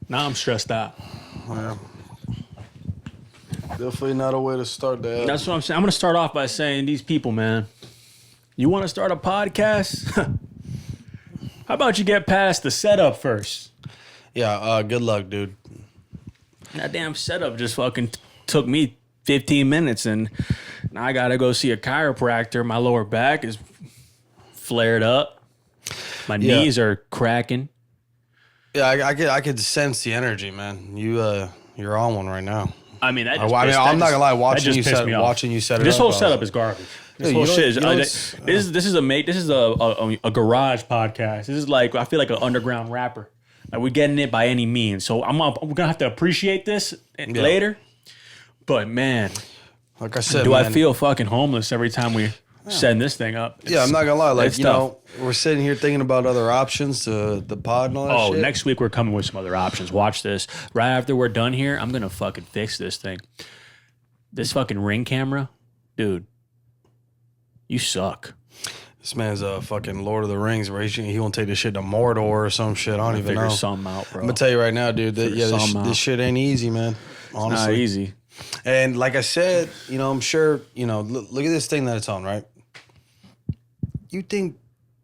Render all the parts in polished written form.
Now I'm stressed out. Yeah. Definitely not a way to start that. That's what I'm saying. I'm going to start off by saying, these people, man, you want to start a podcast? How about you get past the setup first? Yeah, good luck, dude. That damn setup just fucking took me 15 minutes, and now I got to go see a chiropractor. My lower back is flared up. My knees are cracking. Yeah, I could sense the energy, man. You're on one right now. I mean, I'm not gonna lie. Watching you set it this up. whole setup is garbage. This whole shit is. This is a garage podcast. This is like, I feel like an underground rapper. Like, we're getting it by any means. So we're gonna have to appreciate this later. But man, like I said, do I feel fucking homeless every time we setting this thing up? Yeah, I'm not gonna lie. Like, tough. We're sitting here thinking about other options to the pod and all that shit. Next week we're coming with some other options. Watch this. Right after we're done here, I'm gonna fucking fix this thing. This fucking Ring camera, dude. You suck. This man's a fucking Lord of the Rings, where he won't take this shit to Mordor or some shit. I don't even know. Figure something out, bro. I'm gonna tell you right now, dude. This shit ain't easy, man. Honestly, not easy. And like I said, I'm sure, look at this thing that it's on, right? You think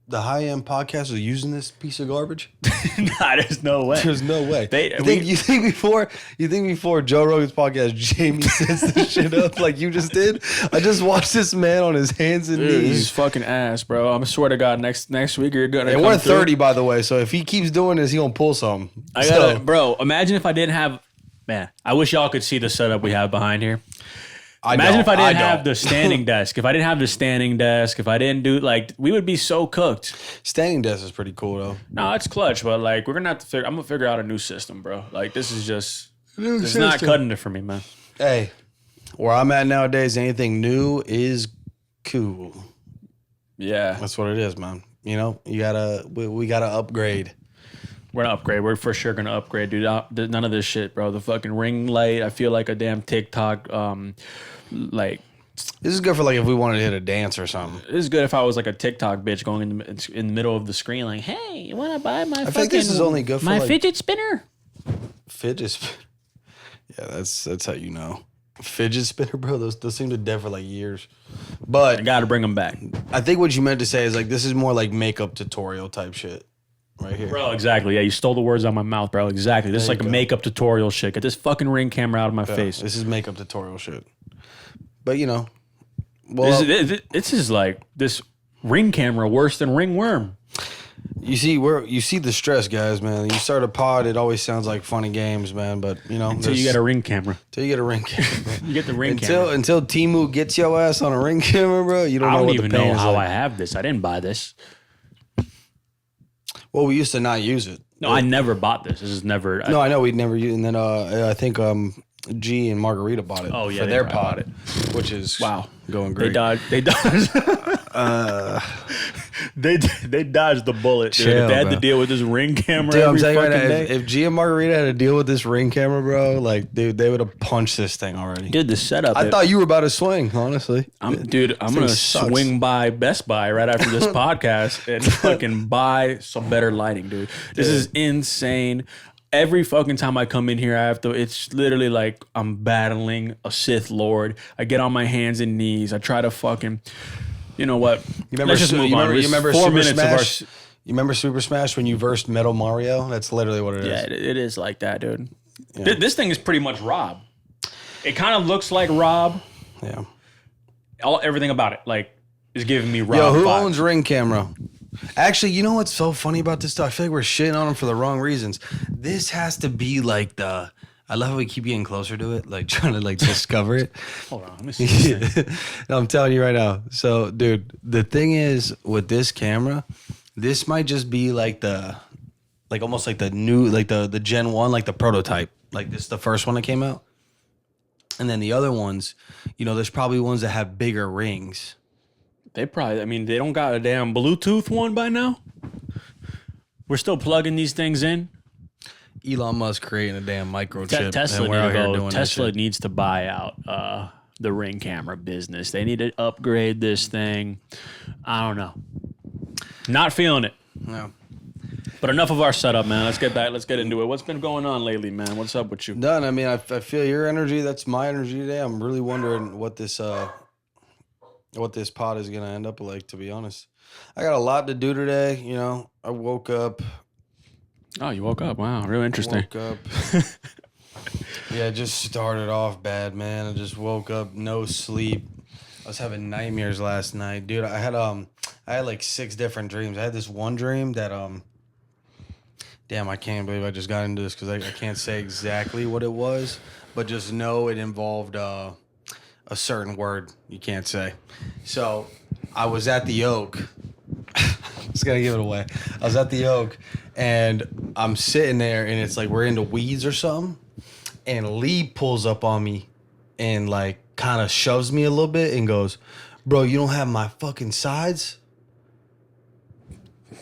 the high-end podcasters are using this piece of garbage? Nah, there's no way. There's no way. You think before Joe Rogan's podcast, Jamie sets this shit up like you just did? I just watched this man on his hands and Dude, knees. This is fucking ass, bro. I swear to God, next week you're gonna. And we're 30, by the way. So if he keeps doing this, he gonna pull something. Bro. Imagine if I didn't have. Man, I wish y'all could see the setup we have behind here. Imagine if I didn't have the standing desk. If I didn't have the standing desk, if I didn't do, like, we would be so cooked. Standing desk is pretty cool, though. No, it's clutch, but, like, we're going to have to I'm going to figure out a new system, bro. Like, this is just, it's not cutting it for me, man. Hey, where I'm at nowadays, anything new is cool. Yeah. That's what it is, man. We gotta upgrade. We're gonna upgrade. We're for sure gonna upgrade, dude. None of this shit, bro. The fucking ring light. I feel like a damn TikTok. Like, this is good for, like, if we wanted to hit a dance or something. This is good if I was like a TikTok bitch going in the middle of the screen, like, "Hey, you want to buy my?" I think this is only good for my fidget spinner. Fidget spinner. Yeah, that's how you know. Fidget spinner, bro. Those seem to dead for like years. But I gotta bring them back. I think what you meant to say is, like, this is more like makeup tutorial type shit. Right here. Bro, exactly. Yeah, you stole the words out of my mouth, bro. Exactly. This is like a makeup tutorial shit. Get this fucking Ring camera out of my face. This is makeup tutorial shit. But, well... This is like, this Ring camera worse than Ringworm. You see the stress, guys, man. You start a pod, it always sounds like funny games, man. But, Until you get a Ring camera. Until you get a Ring camera. You get the Ring camera. Until Temu gets your ass on a Ring camera, bro, you don't know what the pain is. I don't even know how I have this. I didn't buy this. Well, we used to not use it. No, I never bought this. This is never. No, I know we'd never use. And then I think G and Margarita bought it. Oh yeah, for their pod, which is going great. They dodged. They dodged the bullet. Dude. Chill, they had bro. to deal with this Ring camera. Dude, I'm every saying right fucking now, day. if G and Margarita had to deal with this Ring camera, bro, like, dude, they would have punched this thing already. Dude, the setup. I thought you were about to swing, honestly. I'm gonna swing by Best Buy right after this podcast and fucking buy some better lighting, dude. This is insane. Every fucking time I come in here, it's literally like I'm battling a Sith Lord. I get on my hands and knees. I try to fucking, you know what? Let's just move on. You remember 4 Super minutes Smash? of our. You remember Super Smash when you versed Metal Mario? That's literally what it is. Yeah, it is like that, dude. Yeah. This thing is pretty much Rob. It kind of looks like Rob. Yeah. Everything about it, like, is giving me Rob. Yo, who vibes. owns Ring camera? Actually, you know what's so funny about this stuff? I feel like we're shitting on them for the wrong reasons. This has to be like I love how we keep getting closer to it, like trying to like discover it. Hold on, let me see this thing. No, I'm telling you right now. So, dude, the thing is with this camera, this might just be like almost like the new, like the Gen 1, like the prototype. Like, this is the first one that came out. And then the other ones, there's probably ones that have bigger rings. They don't got a damn Bluetooth one by now. We're still plugging these things in. Elon Musk creating a damn microchip. Tesla needs to buy out the Ring camera business. They need to upgrade this thing. I don't know. Not feeling it. No. But enough of our setup, man. Let's get back. Let's get into it. What's been going on lately, man? What's up with you? None. I mean, I feel your energy. That's my energy today. I'm really wondering what this pod is gonna end up like. To be honest, I got a lot to do today. You know, I woke up. Oh, you woke up. Wow, real interesting. Woke up. Yeah, it just started off bad, man. I just woke up, no sleep. I was having nightmares last night, dude. I had like 6 different dreams. I had this one dream that damn, I can't believe I just got into this because I can't say exactly what it was, but just know it involved a certain word you can't say. So I was at the Oak. Just gotta give it away. I was at the Oak, and I'm sitting there, and it's like we're into weeds or something, and Lee pulls up on me, and like kind of shoves me a little bit, and goes, "Bro, you don't have my fucking sides."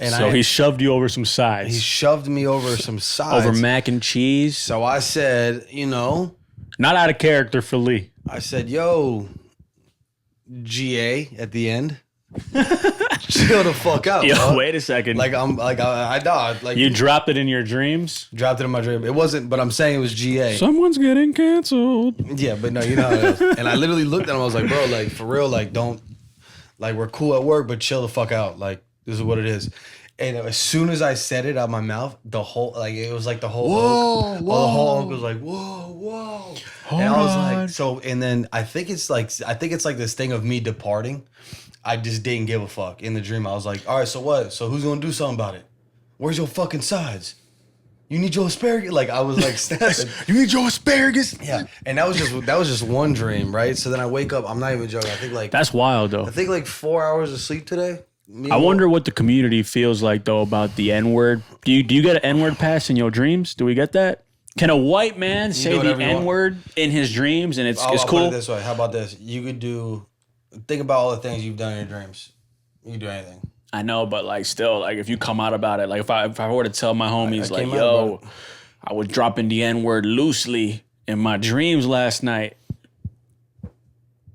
And so he shoved you over some sides. He shoved me over some sides. Over mac and cheese. So I said, not out of character for Lee. I said, "Yo, GA," at the end. Chill the fuck out. Yo, bro. wait a second. Like I died. Like you dropped it in your dreams. Dropped it in my dream. It wasn't, but I'm saying it was GA. Someone's getting canceled. Yeah, but no, you know how it is. And I literally looked at him. I was like, bro, like for real, like don't, like we're cool at work, but chill the fuck out. Like this is what it is. And as soon as I said it out of my mouth, the whole it was like the whole whoa, oak. whoa. The whole oak was like whoa. Hold and I was on. like, so, and then I think it's like this thing of me departing. I just didn't give a fuck in the dream. I was like, all right, so what? So who's gonna do something about it? Where's your fucking sides? You need your asparagus. Like I was like, snapping. You need your asparagus. Yeah, and that was just one dream, right? So then I wake up. I'm not even joking. I think like That's wild though. I think like 4 hours of sleep today. I wonder what the community feels like though about the N-word. Do you get an N-word pass in your dreams? Do we get that? Can a white man say the N-word in his dreams and it's I'll cool? Put it this way. How about this? You could think about all the things you've done in your dreams. You can do anything. I know, but like still, like if you come out about it, like if I were to tell my homies, I like, yo, I was dropping the N-word loosely in my dreams last night.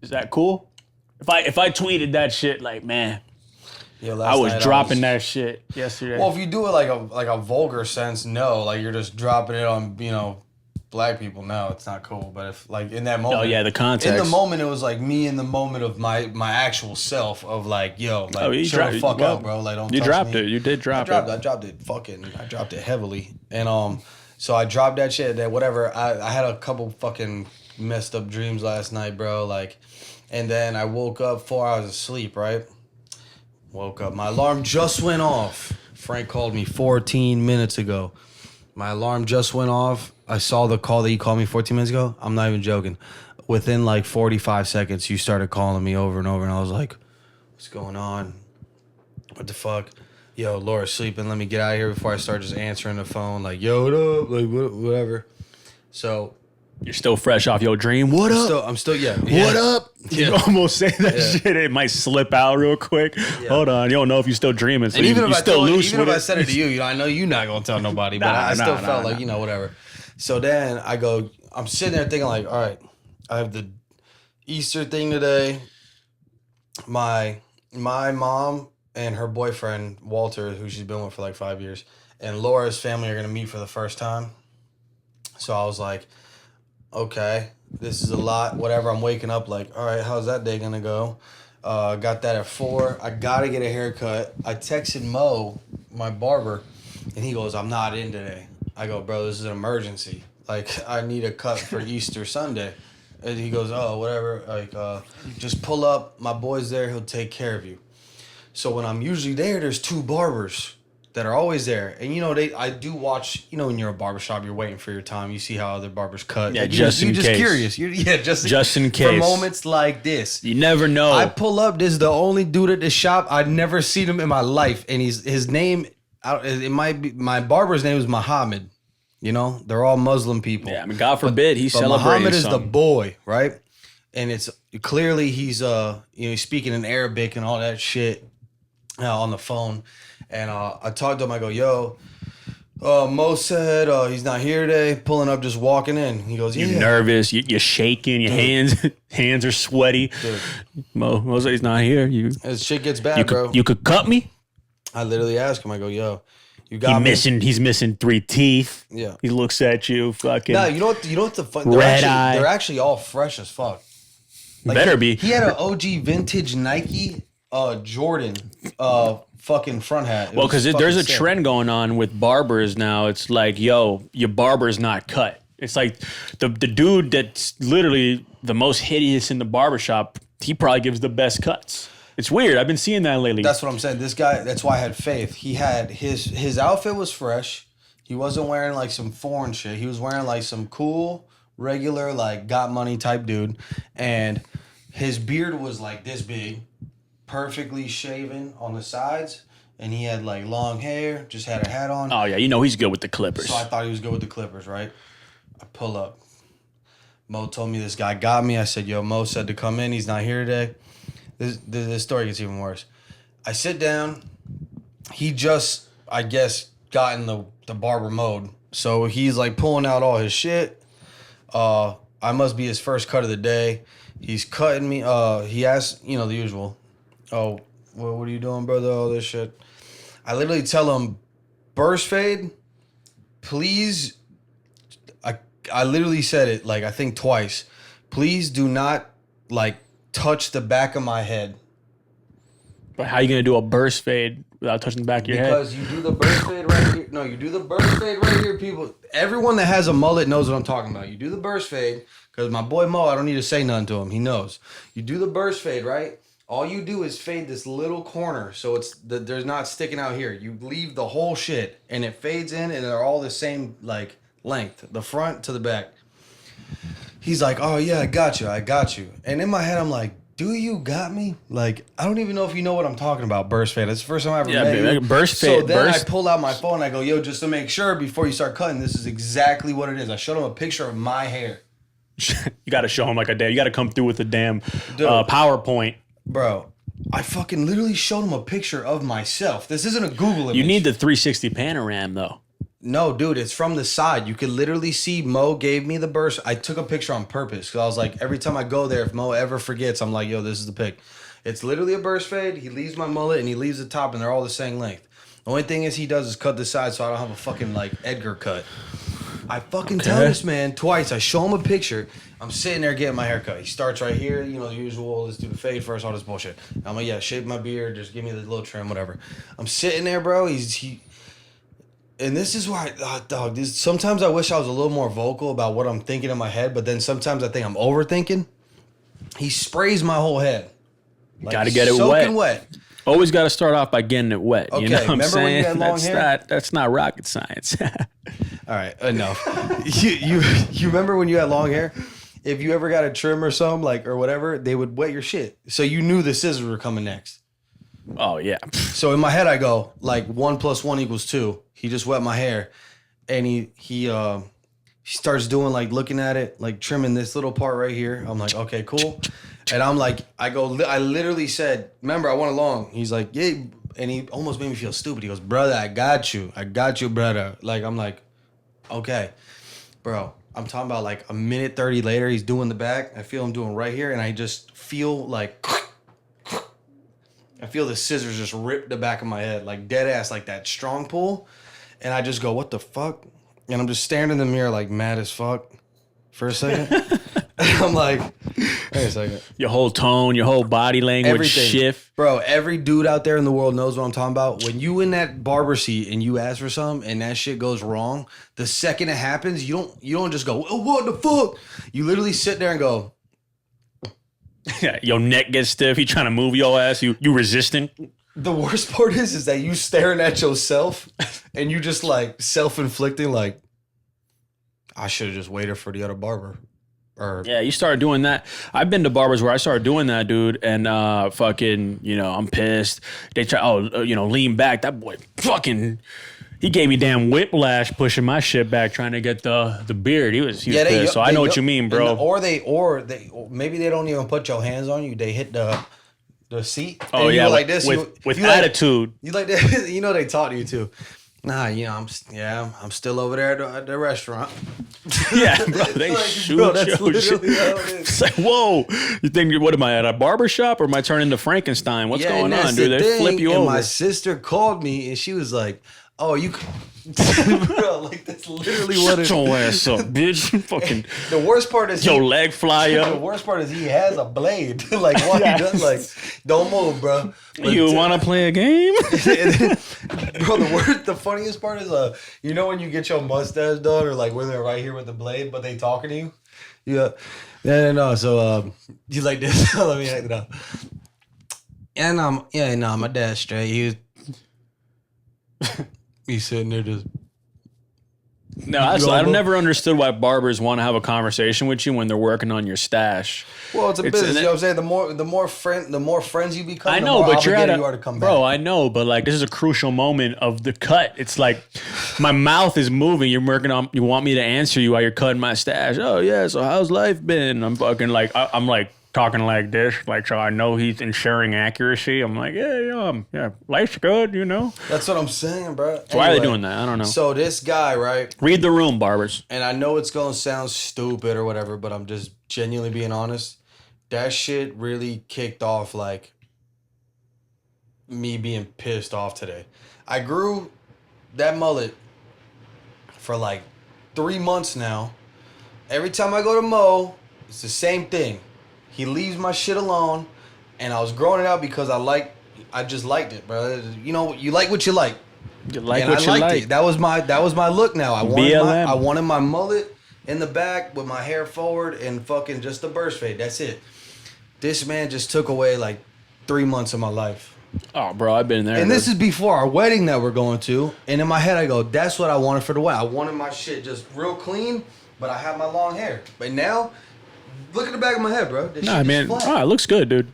Is that cool? If I tweeted that shit, like, man, I was dropping that shit yesterday. Well, if you do it like a vulgar sense, no, like you're just dropping it on black people. No, it's not cool. But if like in that moment, oh yeah, the context. In the moment, it was like me in the moment of my actual self of like, yo, like chill the fuck out, bro. Like don't. You touch dropped me. it. You did drop it. I dropped it heavily, and so I dropped that shit. That whatever. I had a couple fucking messed up dreams last night, bro. Like, and then I woke up 4 hours of sleep, right? Woke up. My alarm just went off. Frank called me 14 minutes ago. My alarm just went off. I saw the call that you called me 14 minutes ago. I'm not even joking. Within like 45 seconds, you started calling me over and over. And I was like, what's going on? What the fuck? Yo, Laura's sleeping. Let me get out of here before I start just answering the phone. Like, yo, what up? Like, whatever. So... You're still fresh off your dream. What up? I'm still, yeah. What up? You almost say that shit. It might slip out real quick. Yeah. Hold on. You don't know if you're still dreaming. So even you still loose even with if I said it to you, I know you're not going to tell nobody. But I still felt like, whatever. So then I'm sitting there thinking like, all right, I have the Easter thing today. My mom and her boyfriend, Walter, who she's been with for like 5 years, and Laura's family are going to meet for the first time. So I was like, okay, this is a lot, whatever. I'm waking up like, all right, how's that day gonna go? Got that at 4. I gotta get a haircut. I texted Mo, my barber, and he goes, I'm not in today. I go, bro, this is an emergency. Like, I need a cut for Easter Sunday. And he goes, oh, whatever. Like, just pull up. My boy's there. He'll take care of you. So when I'm usually there's 2 barbers that are always there. And, I do watch, when you're a barbershop, you're waiting for your time. You see how other barbers cut. Yeah, just in case. You're just curious. Just in case. For moments like this. You never know. I pull up. This is the only dude at the shop. I'd never seen him in my life. And his name, it might be, my barber's name is Muhammad. They're all Muslim people. Yeah, I mean, God forbid he's celebrating Muhammad is something. the boy, right? And it's clearly he's he's speaking in Arabic and all that shit on the phone. And I talked to him. I go, yo, Mo said he's not here today. Pulling up, just walking in. He goes, yeah. You're nervous. You're shaking. Your hands are sweaty. Dude. Mo said he's not here. As shit gets bad, bro. You could cut me? I literally asked him. I go, yo, You got me. He's missing 3 teeth. Yeah. He looks at you, fucking. No, you know what's the fun? Eye. They're actually all fresh as fuck. Like, Better be. He had an OG vintage Nike Jordan fucking front hat. Well, because there's a trend going on with barbers now. It's like, yo, your barber's not cut. It's like the dude that's literally the most hideous in the barbershop, he probably gives the best cuts. It's weird. I've been seeing that lately. That's what I'm saying. This guy, that's why I had faith. He had his outfit was fresh. He wasn't wearing like some foreign shit. He was wearing like some cool, regular, like got money type dude. And his beard was like this big, perfectly shaven on the sides. And he had like long hair, just had a hat on. Oh, yeah. You know he's good with the Clippers. So I thought he was good with the Clippers, right? I pull up. Mo told me this guy got me. I said, yo, Mo said to come in. He's not here today. This story gets even worse. I sit down. He just, I guess, got in the barber mode. So he's like pulling out all his shit. I must be his first cut of the day. He's cutting me. He asked, the usual. Oh, what are you doing, brother? All this shit. I literally tell him, burst fade, please. I literally said it like I think twice. Please do not like touch the back of my head. But how are you going to do a burst fade without touching the back of your head? Because you do the burst fade right here. No, you do the burst fade right here, people. Everyone that has a mullet knows what I'm talking about. You do the burst fade, because my boy Mo, I don't need to say nothing to him. He knows. You do the burst fade, right? All you do is fade this little corner so there's not sticking out here. You leave the whole shit, and it fades in, and they're all the same like length, the front to the back. He's like, oh yeah, I got you. And in my head, I'm like, do you got me? Like, I don't even know if you know what I'm talking about, burst fade. That's the first time I ever met you. Burst fade. So then I pull out my phone, I go, yo, just to make sure before you start cutting, this is exactly what it is. I showed him a picture of my hair. You got to show him like a damn, you got to come through with a damn PowerPoint. Bro, I fucking literally showed him a picture of myself. This isn't a Google image. You need the 360 panorama, though. No, dude, it's from the side. You could literally see Mo gave me the burst. I took a picture on purpose because I was like, every time I go there, if Mo ever forgets, I'm like, yo, this is the pic. It's literally a burst fade. He leaves my mullet and he leaves the top, and they're all the same length. The only thing is he does is cut the side so I don't have a fucking like Edgar cut. I fucking tell this man twice. I show him a picture. I'm sitting there getting my hair cut. He starts right here, the usual. Let's do the fade first, all this bullshit. I'm like, yeah, shave my beard. Just give me the little trim, whatever. I'm sitting there, bro. And this is why, dog, sometimes I wish I was a little more vocal about what I'm thinking in my head, but then sometimes I think I'm overthinking. He sprays my whole head. Like, gotta get it wet. Always got to start off by getting it wet. Okay, you know what I'm saying? When you had long hair? That's not rocket science. All right, enough. You remember when you had long hair? If you ever got a trim or something, or whatever, they would wet your shit. So you knew the scissors were coming next. Oh, yeah. So in my head, I go, 1 + 1 = 2. He just wet my hair. And he starts doing, looking at it, trimming this little part right here. I'm like, okay, cool. And I'm like, I literally said, remember, I want it long. He's like, yeah. And he almost made me feel stupid. He goes, brother, I got you, brother. I'm like, okay. Bro, I'm talking about a minute 30 later, he's doing the back. I feel him doing right here. And I just feel I feel the scissors just rip the back of my head, dead ass, that strong pull. And I just go, what the fuck? And I'm just staring in the mirror mad as fuck for a second. And I'm like, wait a second. Your whole tone, your whole body language shift. Bro, every dude out there in the world knows what I'm talking about. When you in that barber seat and you ask for something and that shit goes wrong, the second it happens, you don't just go, oh, what the fuck? You literally sit there and go. Yeah, your neck gets stiff. He trying to move your ass. You resisting. The worst part is that you staring at yourself and you just self-inflicting I should have just waited for the other barber. Yeah, you started doing that. I've been to barbers where I started doing that, dude, and I'm pissed. They try, lean back. That boy fucking, he gave me damn whiplash pushing my shit back trying to get the beard. He was pissed. So I know what you mean, bro. Or maybe they don't even put your hands on you. They hit the seat. Oh yeah, like this with attitude. You like that? They taught you to. Nah, I'm still over there at the restaurant. Yeah, bro, they shoot your shit. It's like, whoa, you think, what am I, at a barber shop or am I turning to Frankenstein? What's going on, dude? They flip you over. My sister called me and she was like, Oh, you bro, like that's literally what it Shut your ass up, bitch. Fucking the worst part is your leg fly the up. worst part is he has a blade. Like why he does like don't move, bro. But You want to play a game? bro, the funniest part is you know when you get your mustache done or like when they're right here with the blade, but they talking to you? Yeah. No. So you like this? Let me act it up. And my dad's straight. He's sitting there just. No, I've never understood why barbers want to have a conversation with you when they're working on your stash. Well, it's a business. You know what I'm saying? The more friends you become, I know, the more but you're obligated you are to come back. Bro, I know, but like this is a crucial moment of the cut. It's like my mouth is moving. You're working on. You want me to answer you while you're cutting my stash. Oh yeah. So how's life been? I'm fucking like I'm like talking like this, like so I know he's ensuring accuracy. I'm like yeah, life's good, you know. That's what I'm saying, bro. So why are they doing that? I don't know. So this guy, right? Read the room, barbers. And I know it's gonna sound stupid or whatever, but I'm just genuinely being honest. That shit really kicked off like me being pissed off today. I grew that mullet for like 3 months now. Every time I go to Mo, it's the same thing. He leaves my shit alone, and I was growing it out because I just liked it, bro. You know, you like what you like. You like and what I you liked like. it. That was my look now. I BLM. wanted my mullet in the back with my hair forward and fucking just a burst fade. That's it. This man just took away like 3 months of my life. Oh, bro, I've been there. And this is before our wedding that we're going to. And in my head, I go, that's what I wanted for the wedding. I wanted my shit just real clean, but I have my long hair. But now, look at the back of my head, bro. This shit is flat. It looks good, dude.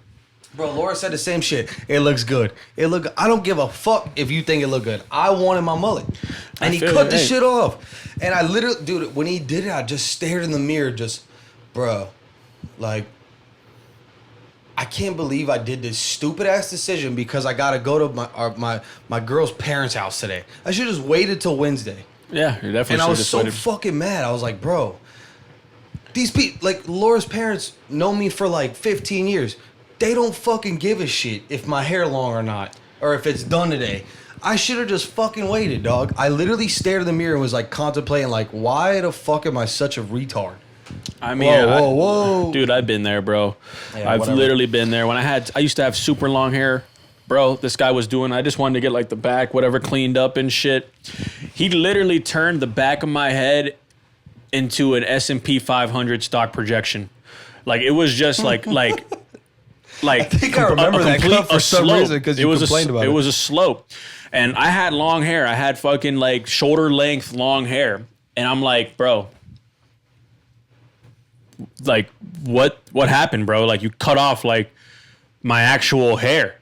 Bro, Laura said the same shit. It looks good. I don't give a fuck if you think it look good. I wanted my mullet. And he cut the shit off. And I literally, dude, when he did it, I just stared in the mirror, bro, like, I can't believe I did this stupid ass decision because I gotta go to my girl's parents' house today. I should have just waited till Wednesday. Yeah, you definitely. And I was so fucking mad. I was like, bro, these people, like Laura's parents, know me for like 15 years. They don't fucking give a shit if my hair long or not, or if it's done today. I should have just fucking waited, dog. I literally stared in the mirror and was like contemplating, like, why the fuck am I such a retard? I mean, whoa. Dude, I've been there, bro. Yeah, I've literally been there. When I used to have super long hair, bro. This guy was doing, I just wanted to get like the back, whatever, cleaned up and shit. He literally turned the back of my head into an S&P 500 stock projection. Like it was just like I think I remember that clip for some reason because you complained about it. It was a slope. And I had long hair. I had fucking like shoulder length long hair. And I'm like, bro, like what happened, bro? Like you cut off like my actual hair.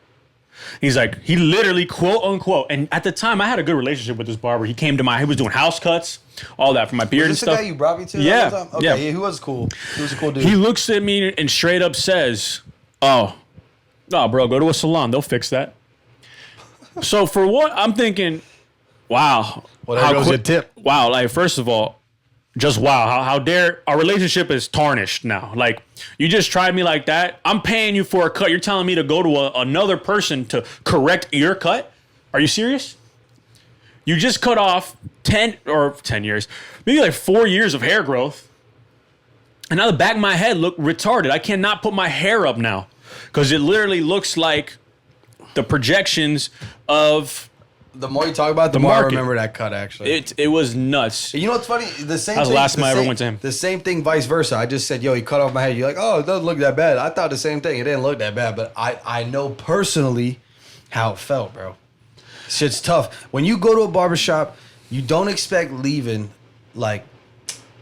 He's like, he literally quote unquote. And at the time I had a good relationship with this barber. He was doing house cuts, all that for my beard and stuff. Was this the guy you brought me to? Yeah. Time? Okay, yeah, he was cool. He was a cool dude. He looks at me and straight up says, oh, no, bro, go to a salon. They'll fix that. So for what I'm thinking, wow. Well, there goes your tip. Wow, like first of all, just wow. How dare our relationship is tarnished now. Like you just tried me like that. I'm paying you for a cut. You're telling me to go to another person to correct your cut? Are you serious? You just cut off 10 years, maybe like 4 years of hair growth. And now the back of my head look retarded. I cannot put my hair up now because it literally looks like the projections of the more you talk about it, the more I remember that cut, actually. It was nuts. You know what's funny? The same that was thing, the last time I ever went to him. The same thing vice versa. I just said, yo, he cut off my head. You're like, oh, it doesn't look that bad. I thought the same thing. It didn't look that bad. But I know personally how it felt, bro. Shit's tough. When you go to a barbershop, you don't expect leaving like,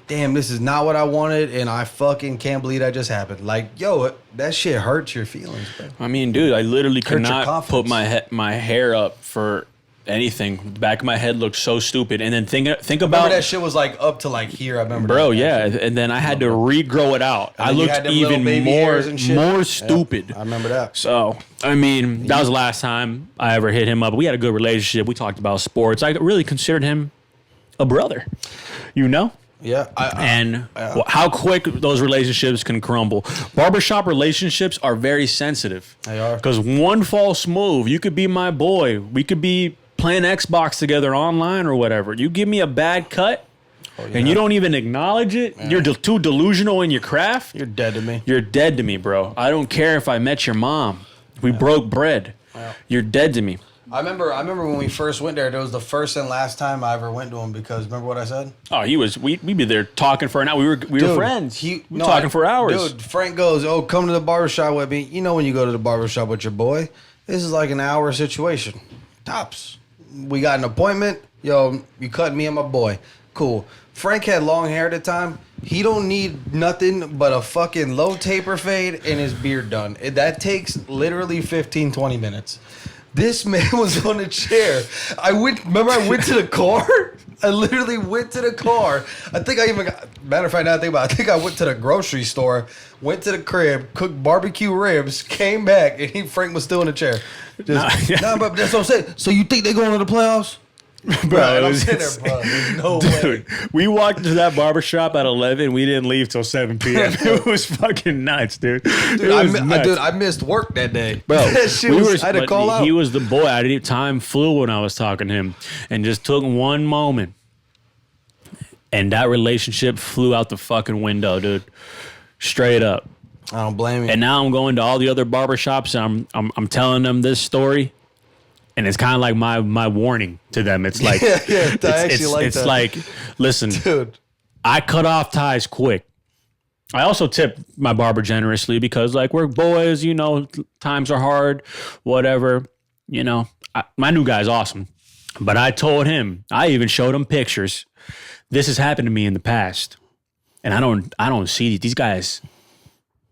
damn, this is not what I wanted, and I fucking can't believe that just happened. Like, yo, that shit hurts your feelings, bro. I mean, dude, I literally could not put my hair up for anything. The back of my head looked so stupid. And then think about... Remember that shit was like up to like here, I remember. Bro, yeah. And then I had to regrow it out. I looked even more stupid. Yep, I remember that. So, I mean, that was the last time I ever hit him up. We had a good relationship. We talked about sports. I really considered him a brother, you know? Yeah. How quick those relationships can crumble. Barbershop relationships are very sensitive. They are. Because one false move, you could be my boy. We could be playing Xbox together online or whatever. You give me a bad cut and you don't even acknowledge it. Yeah. You're too delusional in your craft. You're dead to me. You're dead to me, bro. I don't care if I met your mom. We broke bread. Yeah. You're dead to me. I remember when we first went there. It was the first and last time I ever went to him because remember what I said? Oh, we'd be there talking for an hour. We were friends. We were talking for hours. Dude, Frank goes, "Oh, come to the barbershop with me." You know when you go to the barbershop with your boy, this is like an hour situation. Tops. We got an appointment. Yo, you cut me and my boy. Cool. Frank had long hair at the time. He don't need nothing but a fucking low taper fade and his beard done. That takes literally 15, 20 minutes. This man was on a chair. I went to the car? I literally went to the car. I think matter of fact, now I think about it, I think I went to the grocery store, went to the crib, cooked barbecue ribs, came back, and Frank was still in the chair. But that's what I'm saying. So you think they going to the playoffs? Bro, there's no way. We walked into that barbershop at 11. We didn't leave till 7 p.m. It was fucking nuts, dude. I missed work that day. Bro, I had to call out. He was the boy. Time flew when I was talking to him and just took one moment. And that relationship flew out the fucking window, dude. Straight up. I don't blame you. And now I'm going to all the other barbershops and I'm telling them this story. And it's kind of like my warning to them. It's like, it's like, listen, dude, I cut off ties quick. I also tip my barber generously because like we're boys, you know, times are hard, whatever, you know, my new guy's awesome. But I told him, I even showed him pictures. This has happened to me in the past. And I don't see these guys.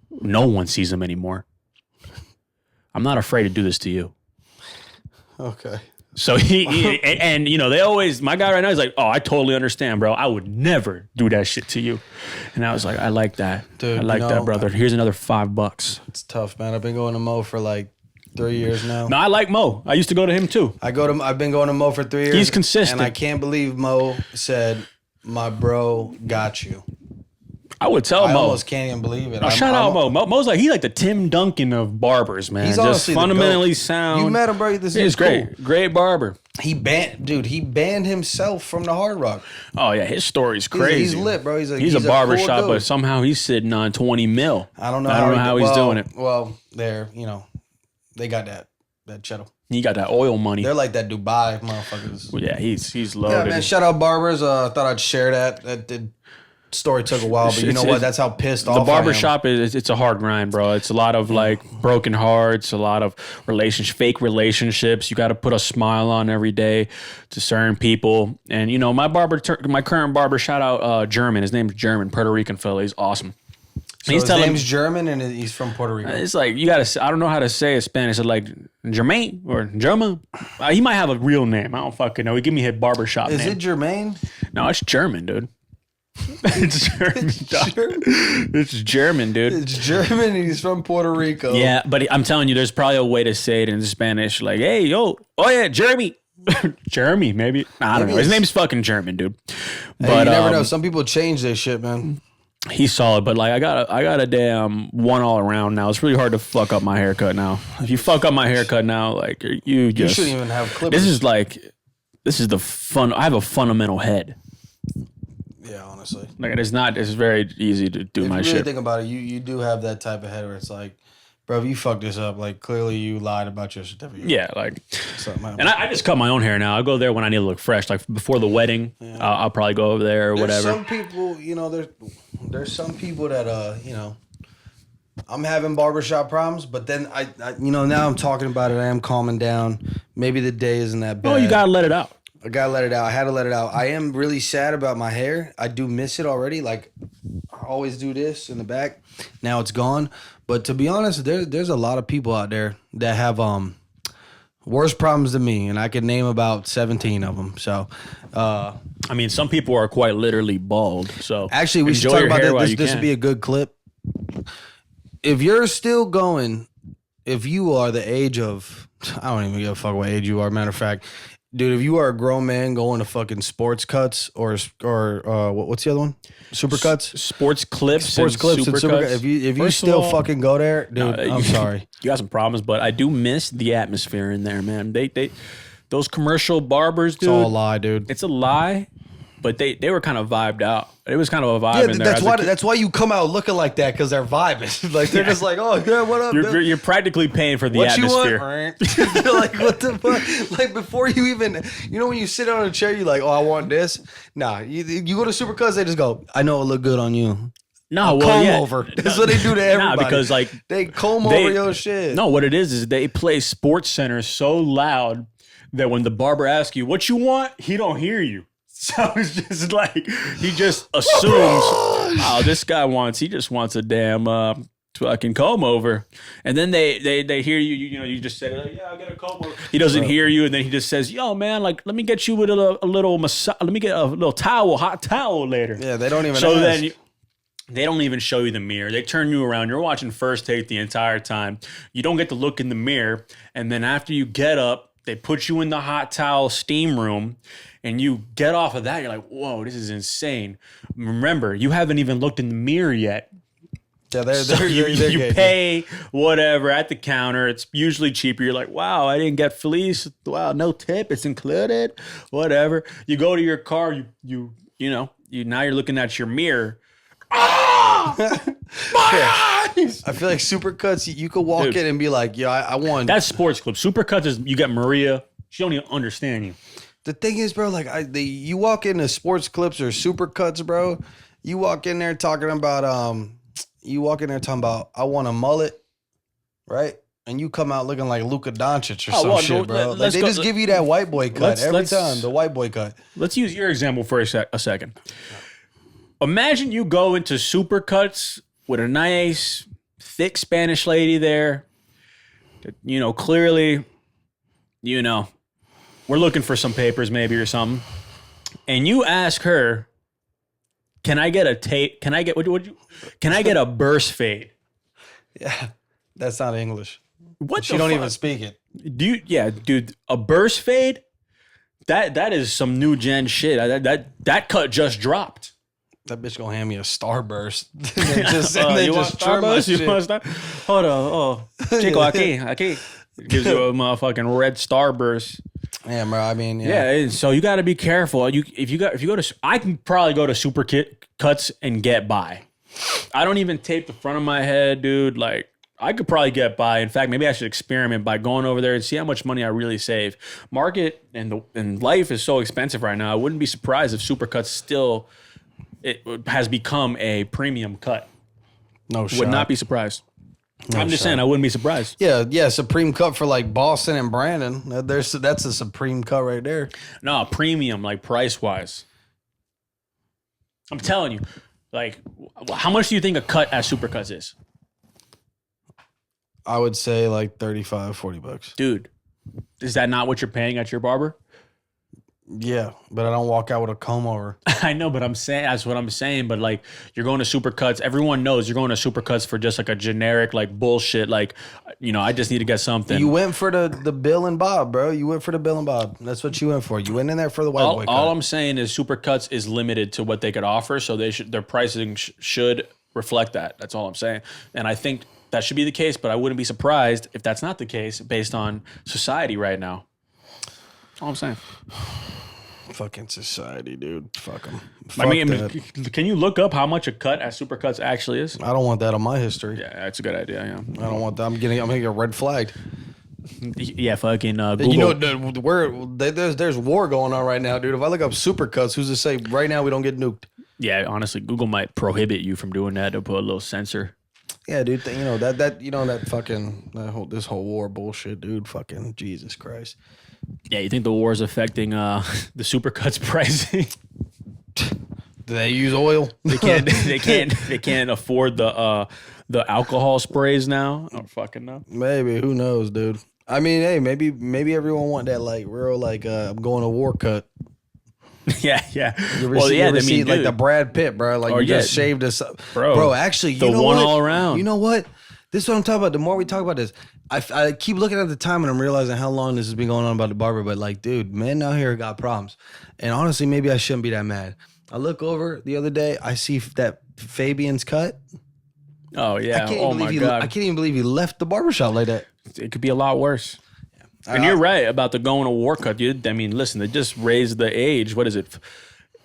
No one sees them anymore. I'm not afraid to do this to you. Okay. So he and you know, they always, my guy right now is like, oh, I totally understand, bro. I would never do that shit to you. And I was like, I like that. Dude, I like that, brother. Here's another $5. It's tough, man. I've been going to Mo for like 3 years now. No, I like Mo. I used to go to him too. I've been going to Mo for 3 years. He's consistent. And I can't believe Mo said, my bro got you. I would tell Mo. I almost can't even believe it. Shout out Mo. Mo's like, he's like the Tim Duncan of barbers, man. He's just fundamentally sound. You met him, bro. This is great. Cool. Great barber. He banned himself from the Hard Rock. Oh yeah, his story's crazy. He's lit, bro. He's a barbershop, cool, but somehow he's sitting on 20 mil. I don't know how he's doing it. Well, they got that cheddar. He got that oil money. They're like that Dubai motherfuckers. Well, yeah, he's loaded. Yeah, man. Shout out barbers. Thought I'd share that. That story took a while, but you know what? That's how pissed off I am. The barbershop it's a hard grind, bro. It's a lot of like broken hearts, a lot of fake relationships. You got to put a smile on every day to certain people. And you know, my current barber, shout out German. His name's German, Puerto Rican fella. He's awesome. So his name's German and he's from Puerto Rico. It's like I don't know how to say it in Spanish. It's like Jermaine or German. He might have a real name. I don't fucking know. He give me his barbershop name. Is it Jermaine? No, it's German, dude. It's German. It's German, dude. It's German and he's from Puerto Rico. Yeah, but I'm telling you, there's probably a way to say it in Spanish. Like, hey, yo, oh yeah, Jeremy. Jeremy, maybe. I don't know. His name's fucking German, dude. But hey, you never know. Some people change their shit, man. He's solid, but like I got a damn one all around now. It's really hard to fuck up my haircut now. If you fuck up my haircut now, like you shouldn't even have clippers. This is the fun. I have a fundamental head. Yeah, honestly. Like it's very easy to do my shit. If you really think about it, you do have that type of head where it's like, bro, if you fucked this up, like clearly you lied about your certificate. Yeah, like, and I just cut my own hair now. I go there when I need to look fresh. Like before the wedding, I'll probably go over there or whatever. Some people, you know, there's some people that, you know, I'm having barbershop problems, but then I now I'm talking about it. I am calming down. Maybe the day isn't that bad. Oh, you gotta let it out. I gotta let it out. I had to let it out. I am really sad about my hair. I do miss it already. Like I always do this in the back. Now it's gone. But to be honest, there's a lot of people out there that have worse problems than me, and I could name about 17 of them. So, I mean, some people are quite literally bald. So actually, we should talk about that. This would be a good clip. If you're still going, if you are the age of, I don't even give a fuck what age you are. Matter of fact. Dude, if you are a grown man going to fucking sports cuts or what's the other one? Supercuts? Sports clips and supercuts. If you still fucking go there, dude, I'm sorry. You got some problems, but I do miss the atmosphere in there, man. The those commercial barbers, dude. It's all a lie, dude. It's a lie, but they were kind of vibed out. It was kind of a vibe in there. That's why you come out looking like that, because they're vibing. Like they're just like, oh yeah, what up? You're practically paying for the atmosphere. You're like, what the fuck? Like before you even, when you sit on a chair, you're like, oh, I want this. Nah, you go to Supercuts, they just go, I know it look good on you. No, comb over. That's what they do to everybody. Nah, because they comb over your shit. No, what it is they play Sports Center so loud that when the barber asks you what you want, he don't hear you. So it's just like he just assumes, oh, this guy he just wants a damn fucking comb over, and then they hear you. You just say, yeah, I got a comb over. He doesn't hear you, and then he just says, yo, man, like let me get you with a little massage. Let me get a little hot towel later. Yeah, they don't even. So then. They don't even show you the mirror. They turn you around. You're watching First Take the entire time. You don't get to look in the mirror. And then after you get up, they put you in the hot towel steam room, and you get off of that. You're like, whoa, this is insane. Remember, you haven't even looked in the mirror yet. Yeah, you pay whatever at the counter. It's usually cheaper. You're like, wow, I didn't get fleece. Wow, no tip. It's included. Whatever. You go to your car. You now you're looking at your mirror. My eyes! I feel like Supercuts, you could walk in and be like, yeah, I want. That's Sports Clip. Supercuts is, you got Maria. She don't even understand you. The thing is, bro, like you walk into Sports Clips or Supercuts, bro. You walk in there talking about, I want a mullet, right? And you come out looking like Luka Doncic or shit, bro. Like they just give you that white boy cut every time. The white boy cut. Let's use your example for a second. Imagine you go into Supercuts with a nice, thick Spanish lady there. Clearly, we're looking for some papers maybe or something. And you ask her, can I get a tape? Can I get a burst fade? Yeah, that's not English. What? She don't even speak it. Dude, a burst fade? That is some new gen shit. That cut just dropped. That bitch gonna hand me a Starburst. You want Starburst? You want Star? Hold on. Oh, Chico, aquí. Gives you a motherfucking red Starburst. Yeah, bro. I mean, yeah. So you got to be careful. If you go to, I can probably go to Supercuts and get by. I don't even tape the front of my head, dude. Like I could probably get by. In fact, maybe I should experiment by going over there and see how much money I really save. Market and life is so expensive right now. I wouldn't be surprised if Supercuts still. It has become a premium cut. No shot. Would not be surprised. I'm just saying I wouldn't be surprised. Yeah, Supreme cut for like Boston and Brandon. That's a Supreme cut right there. No, premium, like price wise. I'm telling you, like, how much do you think a cut at Supercuts is? I would say like $35-$40. Dude, is that not what you're paying at your barber? Yeah, but I don't walk out with a comb over. I know, but that's what I'm saying. But like, you're going to Supercuts. Everyone knows you're going to Supercuts for just like a generic like bullshit. Like, I just need to get something. You went for the Bill and Bob, bro. You went for the Bill and Bob. That's what you went for. You went in there for the white boy cut. All I'm saying is Supercuts is limited to what they could offer, so their pricing should reflect that. That's all I'm saying. And I think that should be the case. But I wouldn't be surprised if that's not the case based on society right now. That's all I'm saying. Fucking society, dude. Fuck them. I mean, can you look up how much a cut at Supercuts actually is? I don't want that on my history. Yeah, that's a good idea. Yeah, I don't want that. I'm gonna get red flagged. Yeah, fucking Google. There's war going on right now, dude. If I look up Supercuts, who's to say right now we don't get nuked? Yeah, honestly, Google might prohibit you from doing that. To put a little censor. Yeah, dude. This whole war bullshit, dude. Fucking Jesus Christ. Yeah, you think the war is affecting the Supercuts pricing? Do they use oil? They can't afford the alcohol sprays now. I don't fucking know. Maybe, who knows, dude. I mean, hey, maybe everyone want that like real like I'm going to war cut. Yeah. You ever see like the Brad Pitt, bro? Like you just shaved us up. Bro, actually, you know one what? all around. You know what? This is what I'm talking about. The more we talk about this, I keep looking at the time and I'm realizing how long this has been going on about the barber. But like, dude, men out here got problems. And honestly, maybe I shouldn't be that mad. I look over the other day, I see that Fabian's cut. Oh, yeah. Oh, my God. I can't even believe he left the barbershop like that. It could be a lot worse. And you're right about the going to war cut. I mean, listen, they just raised the age. What is it?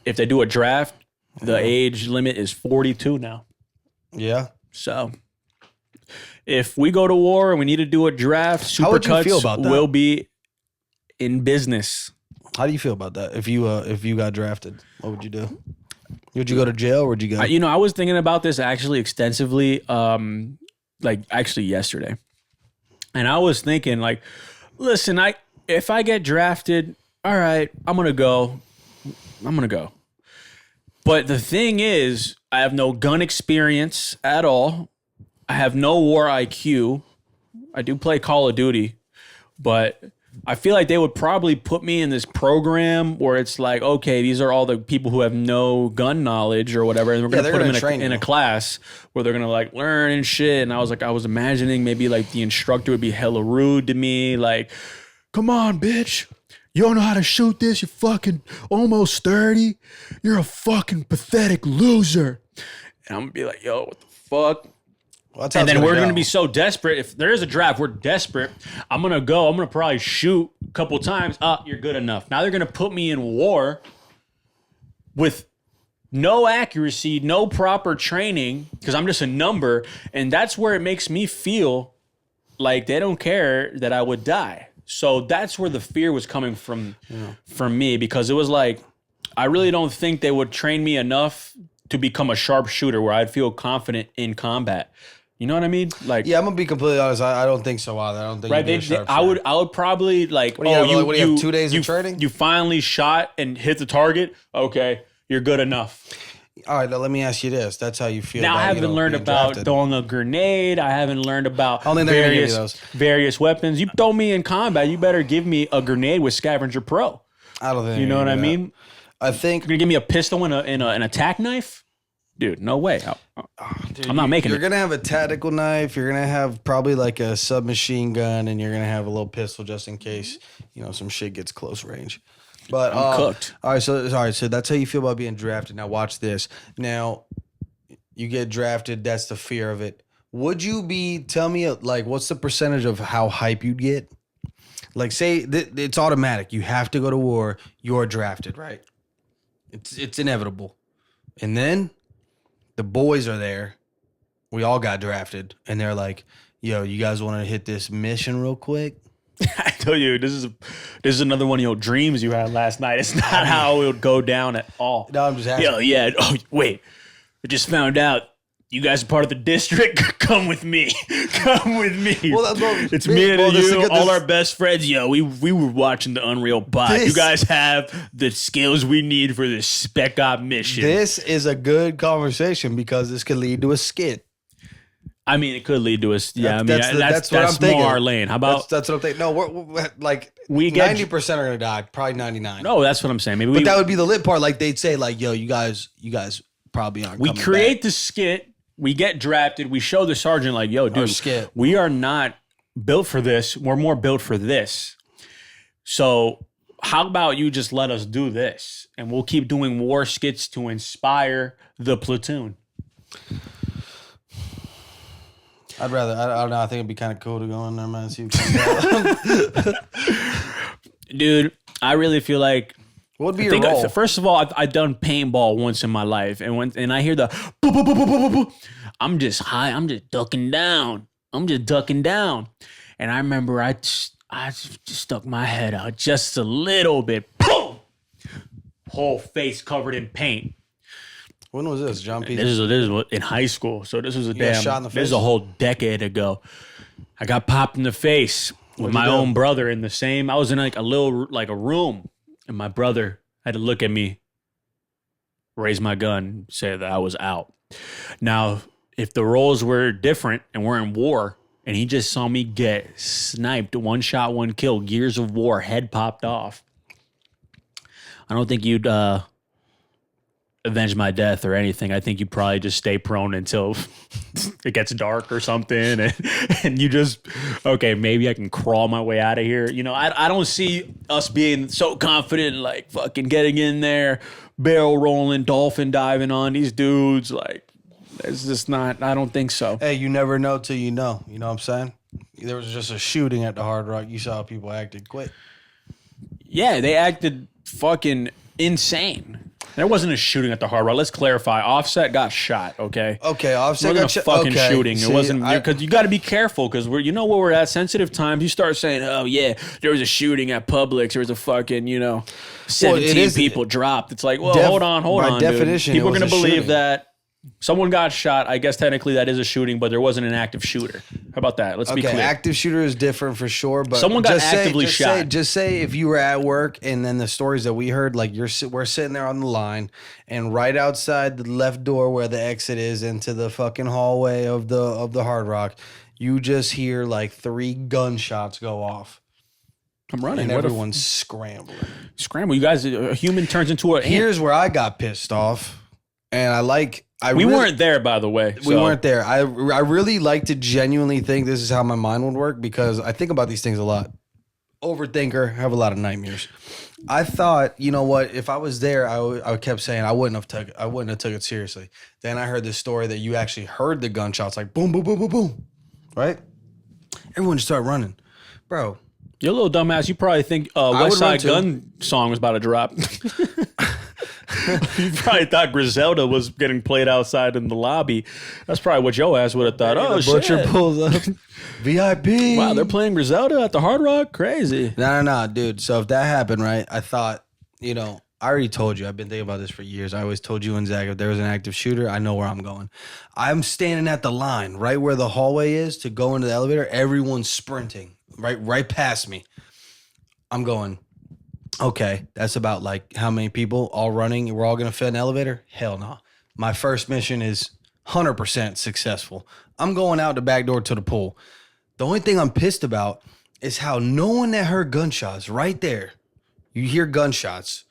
If they do a draft, the age limit is 42 now. Yeah. So if we go to war and we need to do a draft, Supercuts will be in business. How do you feel about that? If you got drafted, what would you do? Would you go to jail or would you go? I was thinking about this actually extensively, actually yesterday. And I was thinking, like, listen, if I get drafted, all right, I'm going to go. But the thing is, I have no gun experience at all. I have no war IQ. I do play Call of Duty, but I feel like they would probably put me in this program where it's like, okay, these are all the people who have no gun knowledge or whatever, and we're going to put them in a class where they're going to like learn and shit. And I was imagining maybe like the instructor would be hella rude to me, like, come on, bitch. You don't know how to shoot this? You're fucking almost 30. You're a fucking pathetic loser. And I'm going to be like, yo, what the fuck? Well, and then we're going to be so desperate. If there is a draft, we're desperate. I'm going to go. I'm going to probably shoot a couple times. You're good enough. Now they're going to put me in war with no accuracy, no proper training, because I'm just a number. And that's where it makes me feel like they don't care that I would die. So that's where the fear was coming from me, because it was like, I really don't think they would train me enough to become a sharpshooter where I'd feel confident in combat. You know what I mean? Like, yeah, I'm gonna be completely honest. I don't think so either. I don't think right. I would probably like. What do you have 2 days of training? You finally shot and hit the target. Okay, you're good enough. All right, now let me ask you this. That's how you feel. Now I haven't learned about throwing a grenade. I haven't learned about various weapons. You throw me in combat, you better give me a grenade with Scavenger Pro. I don't think you know what I mean. I think you're gonna give me a pistol and an attack knife. Dude, no way. I'm not making it. You're going to have a tactical knife. You're going to have probably like a submachine gun, and you're going to have a little pistol just in case, some shit gets close range. But I'm cooked. All right, so that's how you feel about being drafted. Now watch this. Now, you get drafted. That's the fear of it. Would you tell me, like, what's the percentage of how hype you'd get? Like, say it's automatic. You have to go to war. You're drafted, right? It's inevitable. And then the boys are there. We all got drafted, and they're like, "Yo, you guys want to hit this mission real quick?" I tell you, this is another one of your dreams you had last night. It's not how it would go down at all. No, I'm just asking. Yo, yeah. Oh, wait. I just found out you guys are part of the district. Come with me. Come with me. Well, it's me and you, all our best friends. Yo, we were watching the Unreal Bot. You guys have the skills we need for this Spec Op mission. This is a good conversation because this could lead to a skit. I mean, it could lead to us. Yeah, that's what I'm thinking. More our lane. How about that's what I'm thinking? No, we're like 90% are gonna die. Probably 99. No, that's what I'm saying. Maybe, but that would be the lit part. Like they'd say, like, "Yo, you guys probably aren't." We create the skit. We get drafted. We show the sergeant, like, "Yo, dude, we are not built for this. We're more built for this. So how about you just let us do this, and we'll keep doing war skits to inspire the platoon." I'd rather. I don't know. I think it'd be kind of cool to go in there, man. See what comes out. Dude, I really feel like. What would be your role? First of all, I've done paintball once in my life, and I hear the boo, boo, boo, boo, boo, boo, I'm just high. I'm just ducking down. And I remember I just stuck my head out just a little bit. Boom! Whole face covered in paint. When was this, John P? This is in high school. So this was this is a whole decade ago. I got popped in the face with my own brother in the same. I was in like a room, and my brother had to look at me, raise my gun, say that I was out. Now, if the roles were different and we're in war, and he just saw me get sniped, one shot, one kill, Gears of War, head popped off, I don't think you'd avenge my death or anything. I think you probably just stay prone until it gets dark or something, and you just, okay, maybe I can crawl my way out of here. I don't see us being so confident, like fucking getting in there, barrel rolling, dolphin diving on these dudes. Like, it's just not, I don't think so. Hey, you never know till you know. You know what I'm saying? there was just a shooting at the Hard Rock. You saw how people acted quick. Yeah, they acted fucking insane. There wasn't a shooting at the Hard Rock. Let's clarify. Offset got shot. Okay. Okay. Offset got shot. Fucking shooting. See, it wasn't because you got to be careful because you know where we're at. Sensitive times. You start saying, "Oh yeah, there was a shooting at Publix. There was a fucking 17 people dropped." It's like, well, hold on, by definition, dude. People are gonna believe that someone got shot. I guess technically that is a shooting, but there wasn't an active shooter. How about that? Let's be clear. Active shooter is different for sure, but someone got actively shot. Just say if you were at work and then the stories that we heard, like we're sitting there on the line, and right outside the left door where the exit is into the fucking hallway of the Hard Rock, you just hear like 3 gunshots go off. I'm running. And everyone's scrambling. Scramble. You guys, a human turns into a. Here's where I got pissed off, and we weren't there, by the way. We weren't there. I really like to genuinely think this is how my mind would work because I think about these things a lot. Overthinker, have a lot of nightmares. I thought, you know what? If I was there, I kept saying I wouldn't have took it seriously. Then I heard this story that you actually heard the gunshots, like boom, boom, boom, boom, boom, right? Everyone just started running, bro. You're a little dumbass. You probably think West Side Gun song was about to drop. You probably thought Griselda was getting played outside in the lobby. That's probably what your ass would have thought. Oh, shit. Butcher pulls up. VIP. Wow, they're playing Griselda at the Hard Rock? Crazy. No, dude. So if that happened, right, I thought, I already told you. I've been thinking about this for years. I always told you and Zach, if there was an active shooter, I know where I'm going. I'm standing at the line, right where the hallway is to go into the elevator. Everyone's sprinting, right past me. I'm going, okay, that's about like how many people all running? We're all going to fit an elevator? Hell no. My first mission is 100% successful. I'm going out the back door to the pool. The only thing I'm pissed about is how no one that heard gunshots right there, you hear gunshots,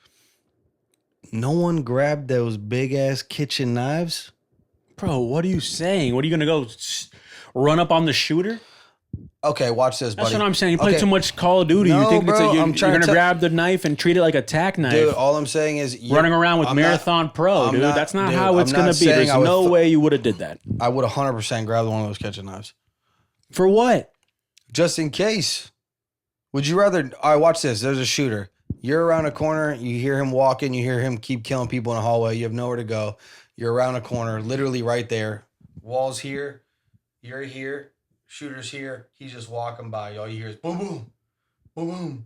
no one grabbed those big ass kitchen knives. Bro, what are you saying? What are you going to go run up on the shooter? Okay, watch this, buddy. That's what I'm saying. You play too much Call of Duty. No, you think bro, you're going to grab the knife and treat it like a tack knife. Dude, all I'm saying is... running around with Marathon Pro, dude. That's not how it's going to be. There's no way you would have did that. I would 100% grab one of those kitchen knives. For what? Just in case. Would you rather... All right, watch this. There's a shooter. You're around a corner. You hear him walking. You hear him keep killing people in the hallway. You have nowhere to go. You're around a corner, literally right there. Wall's here. You're here. Shooter's here. He's just walking by. All you hear is boom, boom, boom, boom,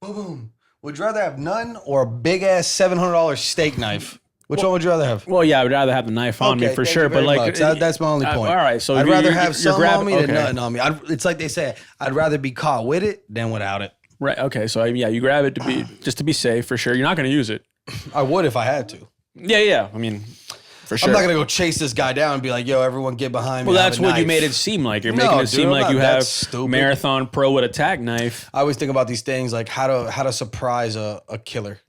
boom, boom. Would you rather have none or a big ass $700 steak knife? Which one would you rather have? Well, yeah, I would rather have the knife on me for sure. But like, that's my only point. All right, so I'd rather have some on me than nothing on me. It's like they say, I'd rather be caught with it than without it. Right. Okay. So yeah, you grab it to be safe for sure. You're not going to use it. I would if I had to. Yeah. I mean. For sure. I'm not going to go chase this guy down and be like, yo, everyone get behind me. Well, that's what you made it seem like. You're making it seem like you have Marathon Pro with a tack knife. I always think about these things like how to surprise a killer.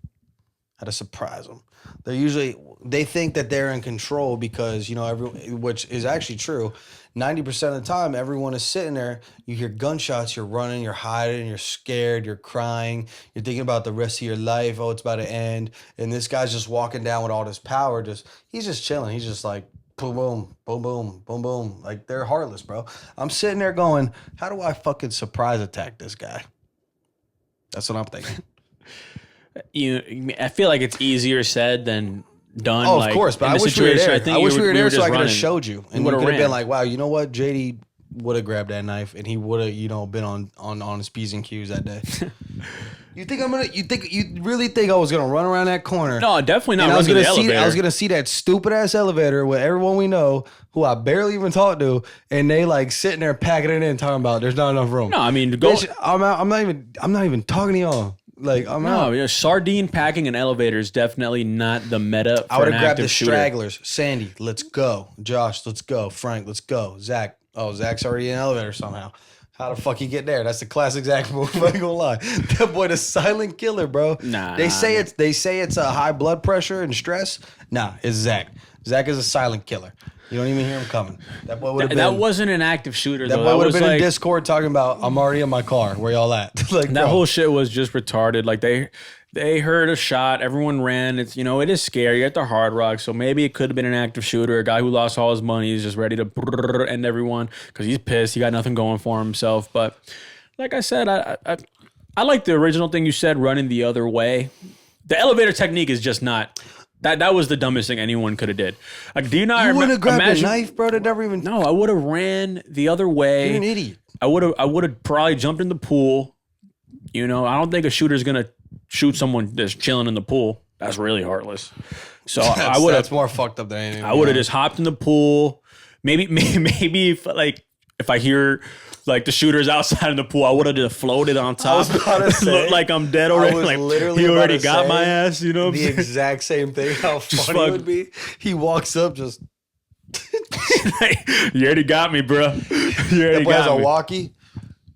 How to surprise them. They think that they're in control because, which is actually true. 90% of the time, everyone is sitting there. You hear gunshots, you're running, you're hiding, you're scared, you're crying. You're thinking about the rest of your life. Oh, it's about to end. And this guy's just walking down with all this power. He's just chilling. He's just like, boom, boom, boom, boom, boom, boom. Like, they're heartless, bro. I'm sitting there going, how do I fucking surprise attack this guy? That's what I'm thinking. I feel like it's easier said than done. Oh, of course, but I wish we were there. I wish we were there so I could have showed you. And you could have been like, wow, you know what? JD would have grabbed that knife and he would have, been on his P's and Q's that day. You really think I was gonna run around that corner? No, definitely not. I was gonna see that stupid ass elevator with everyone we know who I barely even talked to, and they like sitting there packing it in, talking about there's not enough room. No, I mean, I'm not even talking to y'all. Like, I'm out. Sardine packing an elevator is definitely not the meta. I would have grabbed the stragglers. Sandy, let's go. Josh, let's go. Frank, let's go. Zach. Oh, Zach's already in an elevator somehow. How the fuck he get there? That's the classic Zach move. I ain't gonna lie. That boy, the silent killer, bro. They say it's a high blood pressure and stress. Nah, it's Zach. Zach is a silent killer. You don't even hear him coming. That boy would have been. That wasn't an active shooter. That boy would have been in Discord talking about, I'm already in my car. Where y'all at? Like that whole shit was just retarded. Like They heard a shot. Everyone ran. It's, it is scary. You're at the Hard Rock, so maybe it could have been an active shooter, a guy who lost all his money. He's just ready to end everyone because he's pissed. He got nothing going for himself. But like I said, I like the original thing you said, running the other way. The elevator technique is just not. That was the dumbest thing anyone could have did. Like, do you not? You would have grabbed a knife, bro. That never even. No, I would have ran the other way. You're an idiot. I would have probably jumped in the pool. I don't think a shooter's gonna shoot someone that's chilling in the pool. That's really heartless. So I would have. That's more fucked up than anything. I would have just hopped in the pool. Maybe if I hear like the shooter's outside in the pool, I would have just floated on top. I was about to say, looked like I'm dead already. Like he already got my ass. You know what I'm saying? The exact same thing. How funny it would be. He walks up just. You already got me, bro. You already got me. A walkie.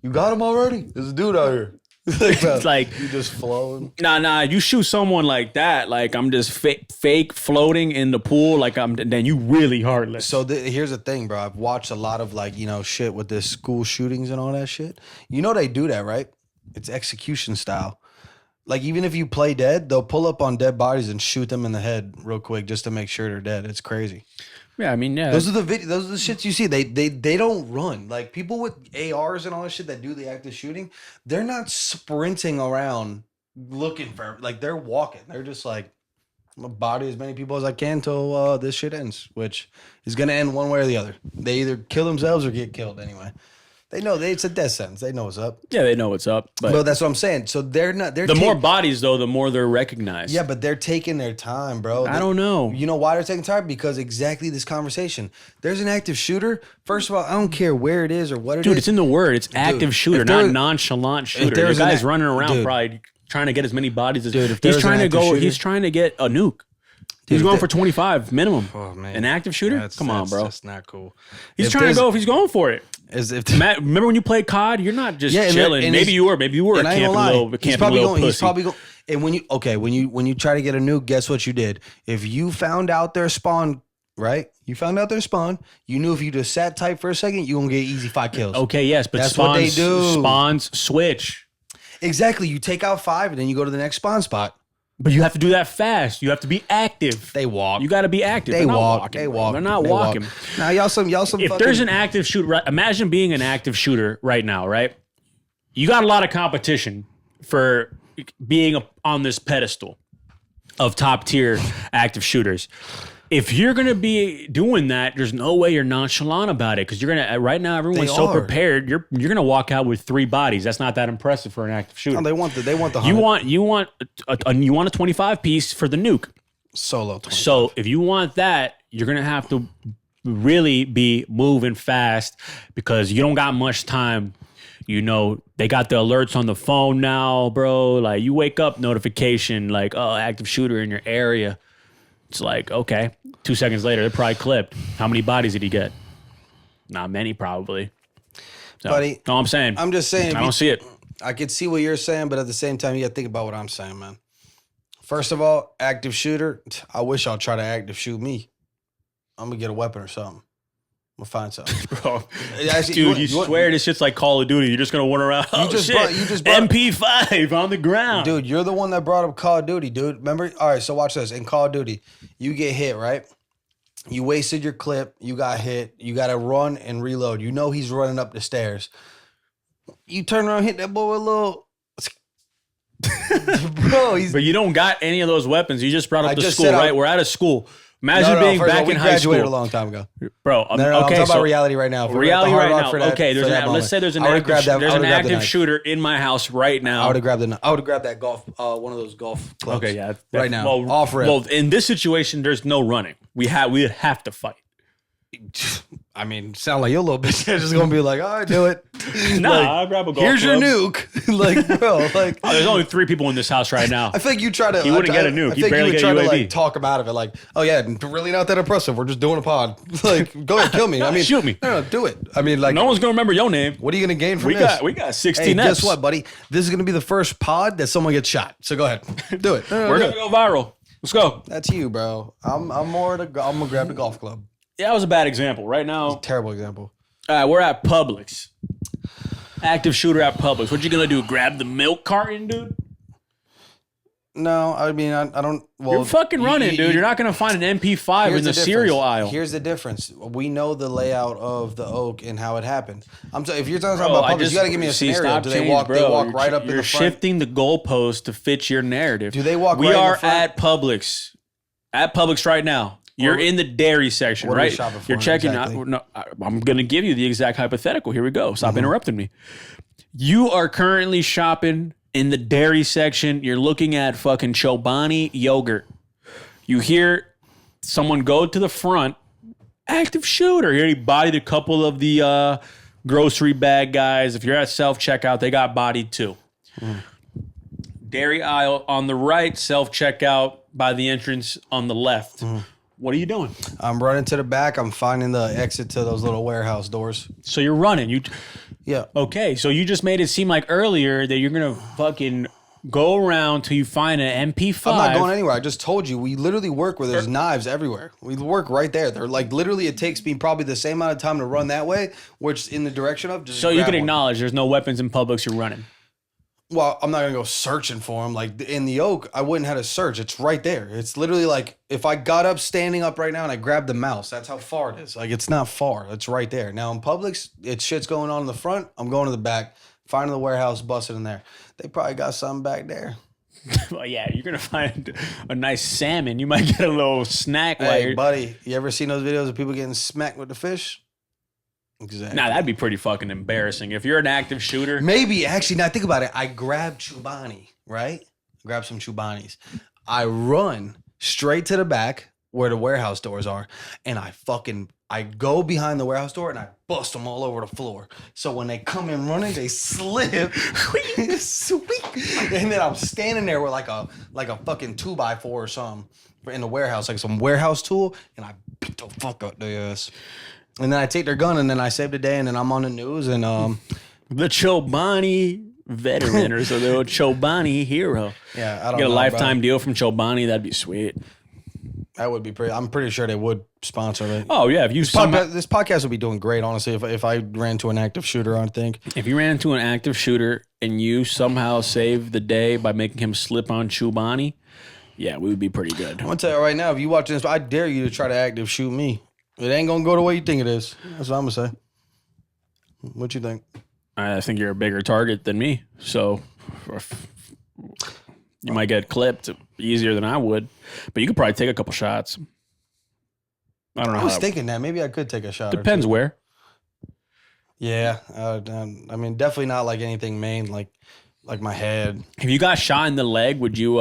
You got him already? There's a dude out here. It's like you just flowing. Nah. You shoot someone like that, like I'm just fake floating in the pool, like then you really heartless. So here's the thing, bro. I've watched a lot of shit with this school shootings and all that shit. They do that, right? It's execution style. Like even if you play dead, they'll pull up on dead bodies and shoot them in the head real quick just to make sure they're dead. It's crazy. Yeah, I mean, yeah. Those are the shits you see. They don't run. Like people with ARs and all that shit that do the active shooting, they're not sprinting around looking for, like they're walking. They're just like, I'm gonna body as many people as I can till this shit ends, which is gonna end one way or the other. They either kill themselves or get killed anyway. They know it's a death sentence. They know what's up. Yeah, they know what's up. But that's what I'm saying. So they're not. The more bodies, though, the more they're recognized. Yeah, but they're taking their time, bro. I don't know. You know why they're taking time? Because exactly this conversation. There's an active shooter. First of all, I don't care where it is or what it is. Dude, it's in the word. It's active shooter, not nonchalant shooter. The guy's running around probably trying to get as many bodies as he's trying to go. He's trying to get a nuke. He's going for 25 minimum. Oh man, an active shooter? Come on, bro. That's not cool. He's trying to go if he's going for it. Matt, remember when you played COD? You're not just chilling. Maybe you were a camping little pussy. He's probably going. And when you try to get a nuke, guess what you did? If you found out their spawn, right? You found out their spawn. You knew if you just sat tight for a second, you gonna get easy 5 kills. Okay, yes, but that's what they do. Spawns switch. Exactly. You take out 5 and then you go to the next spawn spot. But you have to do that fast. You have to be active. They walk. You got to be active. They walk. They're not walking. Now y'all some. If there's an active shooter, imagine being an active shooter right now, right? You got a lot of competition for being on this pedestal of top tier active shooters. If you're gonna be doing that, there's no way you're nonchalant about it because you're gonna. Right now, everyone's so prepared. You're gonna walk out with 3 bodies. That's not that impressive for an active shooter. No, they want the 100. You want a 25 piece for the nuke solo. 25. So if you want that, you're gonna have to really be moving fast because you don't got much time. They got the alerts on the phone now, bro. Like you wake up, notification like, oh, active shooter in your area. It's like, okay, 2 seconds later, they're probably clipped. How many bodies did he get? Not many, probably. So, buddy, no, I'm saying. I'm just saying. I don't see it. I could see what you're saying, but at the same time, you got to think about what I'm saying, man. First of all, active shooter. I wish y'all try to active shoot me. I'm going to get a weapon or something. We'll find something. Bro, dude, you swear this shit's like Call of Duty. You're just going to run around. You just brought MP5 on the ground. Dude, you're the one that brought up Call of Duty, dude. Remember? All right, so watch this. In Call of Duty, you get hit, right? You wasted your clip. You got hit. You got to run and reload. You know he's running up the stairs. You turn around and hit that boy with a little... Bro, but you don't got any of those weapons. You just brought up the school, right? We're out of school. Imagine being back in high school. We graduated a long time ago. Bro, okay, I'm talking about reality right now. Reality right now. Okay, let's say there's an active shooter in my house right now. I would have grabbed that golf, one of those golf clubs. Okay, yeah. Right now. Off rip. Well, in this situation, there's no running. We'd have to fight. I mean, sound like your little bitch is just gonna be like, all right, do it. I'll grab a golf Here's club. your nuke. Like, bro, like there's only 3 people in this house right now. I think you try to. He wouldn't get a nuke. I think you would try to like talk him out of it. Like, oh yeah, really not that impressive. We're just doing a pod. Like, go ahead, kill me. I mean, shoot me. No, do it. I mean, like, no one's gonna remember your name. What are you gonna gain from this? We got 16. Hey, guess what, buddy? This is gonna be the first pod that someone gets shot. So go ahead, do it. We're gonna go viral. Let's go. That's you, bro. I'm gonna grab the golf club. Yeah, that was a bad example. Right now, terrible example. All right, we're at Publix. Active shooter at Publix. What you gonna do? Grab the milk carton, dude? No, I mean, I don't. Well, You're fucking running, dude. You're not going to find an MP5 in the cereal aisle. Here's the difference. We know the layout of the Oak and how it happened. If you're talking about Publix, you got to give me a scenario. Do they walk? They walk right up in the front. You're shifting the goalpost to fit your narrative. Do they walk? We right are in the front? at Publix. At Publix right now. You're in the dairy section, what right? Are we shopping for You're checking exactly? out. No, I'm going to give you the exact hypothetical. Here we go. Stop interrupting me. You are currently shopping in the dairy section. You're looking at fucking Chobani yogurt. You hear someone go to the front, active shooter. He already bodied a couple of the grocery bag guys. If you're at self-checkout, they got bodied too. Dairy aisle on the right, self-checkout by the entrance on the left. What are you doing? I'm running to the back. I'm finding the exit to those little warehouse doors. So you're running. Yeah. Okay, so you just made it seem like earlier that you're going to fucking go around till you find an MP5. I'm not going anywhere. I just told you. We literally work where there's knives everywhere. We work right there. They're like literally it takes me probably the same amount of time to run that way, which in the direction of just So you can one. acknowledge there's no weapons in Publix you're running. Well, I'm not going to go searching for them. Like in the Oak, I wouldn't have to search. It's right there. It's literally like if I got up standing up right now and I grabbed the mouse, that's how far it is. Like it's not far. It's right there. Now in Publix, it's shit's going on in the front. I'm going to the back, finding the warehouse, busting in there. They probably got something back there. Well, yeah, you're going to find a nice salmon. You might get a little snack. Hey, buddy, you ever seen those videos of people getting smacked with the fish? Exactly. Nah, that'd be pretty fucking embarrassing. If you're an active shooter. Maybe, actually, now think about it. I grabbed Chobani, right? Grab some Chobanis. I run straight to the back where the warehouse doors are, and I go behind the warehouse door and I bust them all over the floor. So when they come in running, they slip. Sweet. And then I'm standing there with like a fucking 2x4 or something in the warehouse, like some warehouse tool, and I beat the fuck up their ass. And then I take their gun and then I save the day and then I'm on the news and the Chobani veteran or so the Chobani hero. Yeah, I don't get a know, lifetime deal from Chobani, that'd be sweet. That would be pretty. I'm pretty sure they would sponsor it. Oh yeah, if you this podcast would be doing great, honestly. If I ran to an active shooter, I think. If you ran into an active shooter and you somehow saved the day by making him slip on Chobani, yeah, we would be pretty good. I'm gonna tell you right now, if you watching this, I dare you to try to active shoot me. It ain't gonna go the way you think it is. That's what I'm gonna say. What you think? I think you're a bigger target than me, so you might get clipped easier than I would, but you could probably take a couple shots. I don't know. I was thinking that maybe I could take a shot. Depends where. Yeah, I mean, definitely not like anything main, like my head. If you got shot in the leg, would you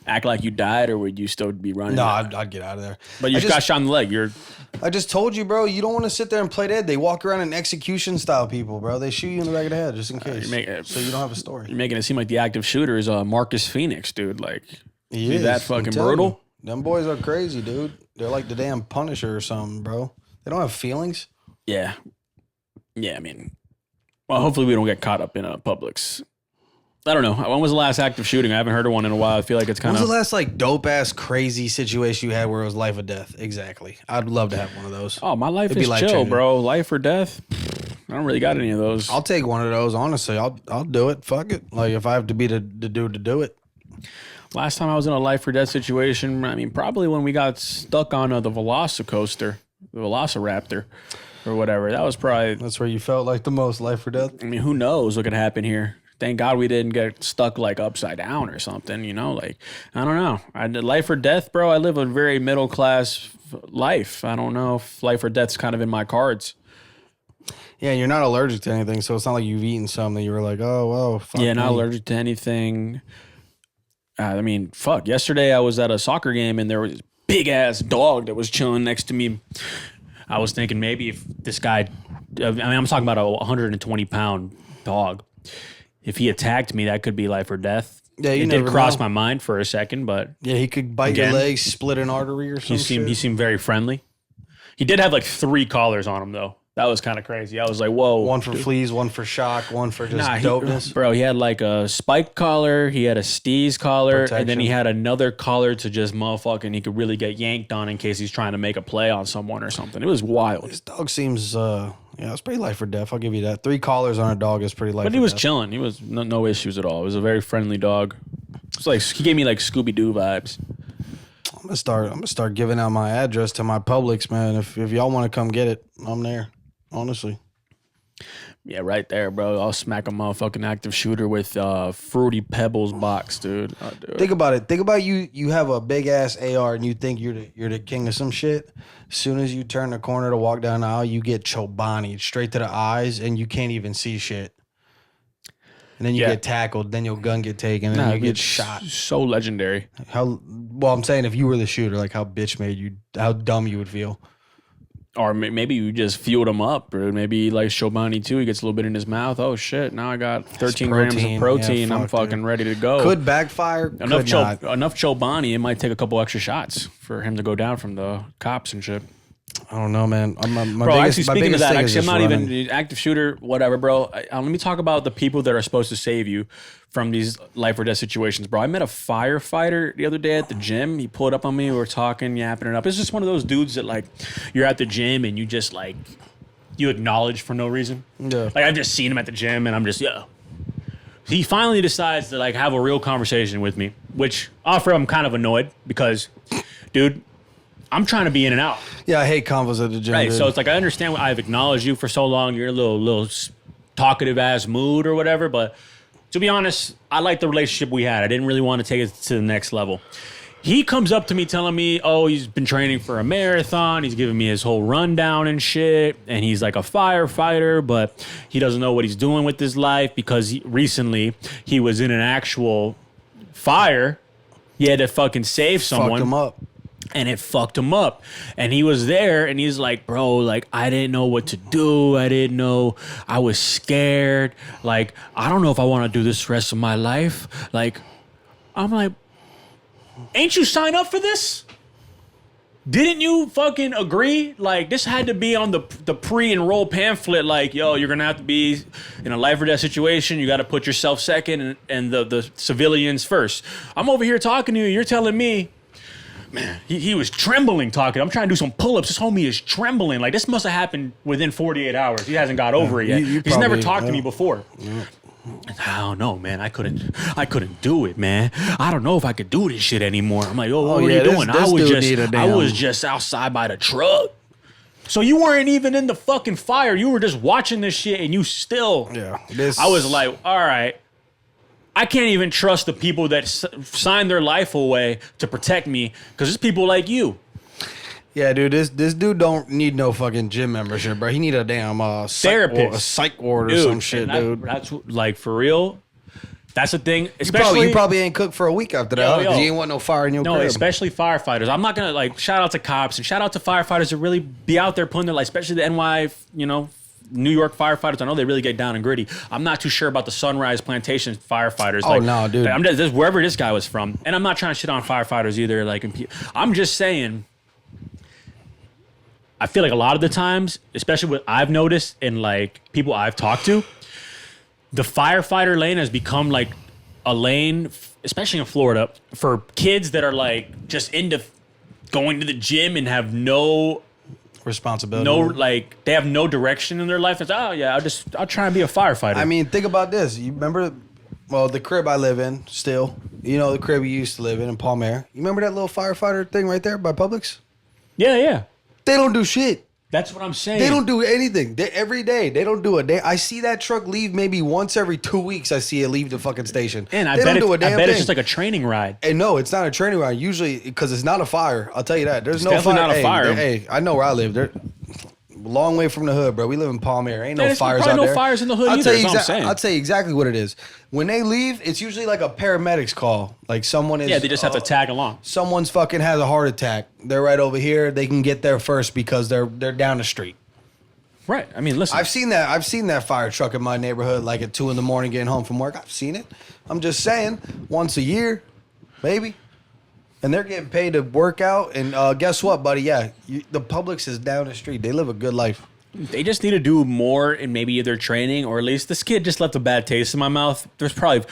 act like you died, or would you still be running? No, I'd get out of there. But you just got shot in the leg. I just told you, bro. You don't want to sit there and play dead. They walk around in execution style people, bro. They shoot you in the back of the head just in case, so you don't have a story. You're making it seem like the active shooter is Marcus Phoenix, dude. Like, he is that fucking brutal. Them boys are crazy, dude. They're like the damn Punisher or something, bro. They don't have feelings. Yeah. Yeah, I mean, well, hopefully we don't get caught up in a Publix. I don't know. When was the last active shooting? I haven't heard of one in a while. I feel like it's kind of... When was the last, like, dope-ass crazy situation you had where it was life or death? Exactly. I'd love to have one of those. Oh, my life is chill, bro. Life or death? I don't really got any of those. I'll take one of those, honestly. I'll do it. Fuck it. Like, if I have to be the dude to do it. Last time I was in a life or death situation, I mean, probably when we got stuck on the Velocicoaster, the Velociraptor, or whatever. That was probably... That's where you felt like the most, life or death? I mean, who knows what could happen here? Thank God we didn't get stuck like upside down or something, you know? Like, I don't know. Life or death, bro, I live a very middle-class life. I don't know if life or death's kind of in my cards. Yeah, you're not allergic to anything, so it's not like you've eaten something you were like, oh, whoa, fuck Yeah, not me. allergic to anything. I mean, fuck. Yesterday I was at a soccer game and there was this big-ass dog that was chilling next to me. I was thinking maybe if this guy, I mean, I'm talking about a 120-pound dog. If he attacked me, that could be life or death. Yeah, it did cross my mind for a second, but yeah, he could bite your leg, split an artery or something. He seemed very friendly. He did have like 3 collars on him though. That was kind of crazy. I was like, whoa. One for fleas, one for shock, one for just dopeness. Bro, he had like a spike collar, he had a Steez collar, and then he had another collar to just motherfucking, he could really get yanked on in case he's trying to make a play on someone or something. It was wild. This dog seems, it's pretty life or death. I'll give you that. 3 collars on a dog is pretty life or death. But he was chilling. He was no issues at all. It was a very friendly dog. It's like he gave me like Scooby Doo vibes. I'm gonna start giving out my address to my Publix, man. If y'all want to come get it, I'm there. Honestly. Yeah, right there, bro. I'll smack a motherfucking active shooter with Fruity Pebbles box, dude. Think about it. Think about you have a big ass AR and you think you're the king of some shit. As soon as you turn the corner to walk down the aisle, you get Chobani straight to the eyes and you can't even see shit. And then you get tackled, then your gun get taken, and you get shot. So legendary. Well, I'm saying if you were the shooter, like how bitch made you, how dumb you would feel. Or maybe you just fueled him up, bro. Maybe like Chobani too. He gets a little bit in his mouth. Oh shit! Now I got 13 grams of protein. I'm fucking ready to go. Could backfire. Enough Chobani. It might take a couple extra shots for him to go down from the cops and shit. I don't know, man. Speaking of that, I'm not even active shooter, whatever, bro. Let me talk about the people that are supposed to save you from these life or death situations, bro. I met a firefighter the other day at the gym. He pulled up on me. We were talking, yapping it up. It's just one of those dudes that, like, you're at the gym and you just, like, you acknowledge for no reason. Yeah. Like, I've just seen him at the gym and I'm just, He finally decides to, like, have a real conversation with me, which, off I'm kind of annoyed because, dude, I'm trying to be in and out. Yeah, I hate convos at the gym. Right, dude. so it's like I understand I've acknowledged you for so long. You're in a little talkative ass mood or whatever. But to be honest, I like the relationship we had. I didn't really want to take it to the next level. He comes up to me telling me, oh, he's been training for a marathon. He's giving me his whole rundown and shit. And he's like a firefighter, but he doesn't know what he's doing with his life because recently he was in an actual fire. He had to fucking save someone. Fucked him up. And it fucked him up. And he was there and he's like, bro, like, I didn't know what to do. I didn't know. I was scared. Like, I don't know if I want to do this the rest of my life. Like, I'm like, ain't you sign up for this? Didn't you fucking agree? Like, this had to be on the pre-enroll pamphlet. Like, yo, you're going to have to be in a life or death situation. You got to put yourself second and the civilians first. I'm over here talking to you. You're telling me, man, he was trembling talking. I'm trying to do some pull-ups. This homie is trembling. Like, this must have happened within 48 hours. He hasn't got over it yet. He's never talked to me before. Yeah. I don't know, man. I couldn't do it, man. I don't know if I could do this shit anymore. I'm like, what are you doing? I was just outside by the truck. So you weren't even in the fucking fire. You were just watching this shit and you still. Yeah. I was like, all right. I can't even trust the people that sign their life away to protect me because it's people like you. Yeah, dude, this dude don't need no fucking gym membership, bro. He need a damn therapist, a psych ward or some shit, dude. That's like for real. That's the thing. Especially you probably ain't cooked for a week after that because you ain't want no fire in your crib. No, especially firefighters. I'm not gonna like shout out to cops and shout out to firefighters that really be out there putting their life, especially the NY, New York firefighters. I know they really get down and gritty. I'm not too sure about the Sunrise Plantation firefighters. Oh, no, dude. I'm just wherever this guy was from. And I'm not trying to shit on firefighters either. Like, I'm just saying, I feel like a lot of the times, especially what I've noticed in like people I've talked to, the firefighter lane has become like a lane, especially in Florida, for kids that are like just into going to the gym and have no responsibility. No, like they have no direction in their life. It's I'll try and be a firefighter. I mean, think about this. You remember, the crib I live in still. The crib you used to live in Palmer. You remember that little firefighter thing right there by Publix? Yeah. They don't do shit. That's what I'm saying. They don't do anything. Every day. They don't do a day. I see that truck leave maybe once every 2 weeks. I see it leave the fucking station. And I bet it's just like a training ride. And no, it's not a training ride. Usually, because it's not a fire. I'll tell you that. There's no fire. Definitely not a fire. Hey, I know where I live. They're long way from the hood, bro. We live in Palmer. Ain't no fires out there. No fires in the hood either. I'll tell you exactly what it is. When they leave, it's usually like a paramedics call. Like someone is. Yeah, they just have to tag along. Someone's fucking has a heart attack. They're right over here. They can get there first because they're down the street. Right. I mean, listen. I've seen that fire truck in my neighborhood, like at 2 a.m. getting home from work. I've seen it. I'm just saying, once a year, maybe. And they're getting paid to work out. And guess what, buddy? Yeah, the Publix is down the street. They live a good life. They just need to do more in maybe either training or at least this kid just left a bad taste in my mouth. There's probably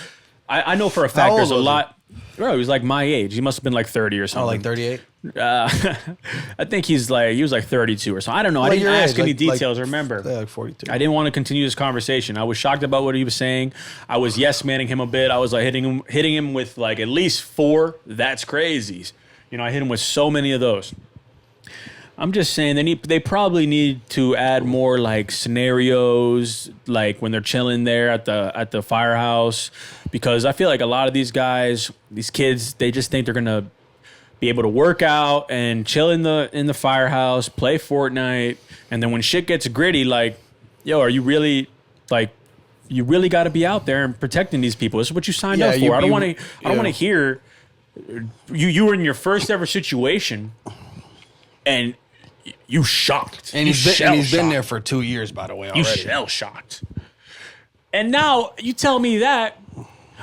I know for a fact there's a lot. Bro, he was like my age. He must have been like 30 or something. Oh, like 38? I think he was like 32 or something. I don't know. I didn't ask any details. Remember, like 42. I didn't want to continue this conversation. I was shocked about what he was saying. I was yes-manning him a bit. I was like hitting him with like at least 4 that's crazies. You know, I hit him with so many of those. I'm just saying they probably need to add more like scenarios, like when they're chilling there at the firehouse, because I feel like a lot of these guys, these kids, they just think they're gonna be able to work out and chill in the firehouse, play Fortnite, and then when shit gets gritty, like, yo, are you really like? You really got to be out there and protecting these people. This is what you signed up for. I don't want to hear you were in your first ever situation and you shocked. And he's been there for 2 years, by the way, already. You shell shocked. And now you tell me that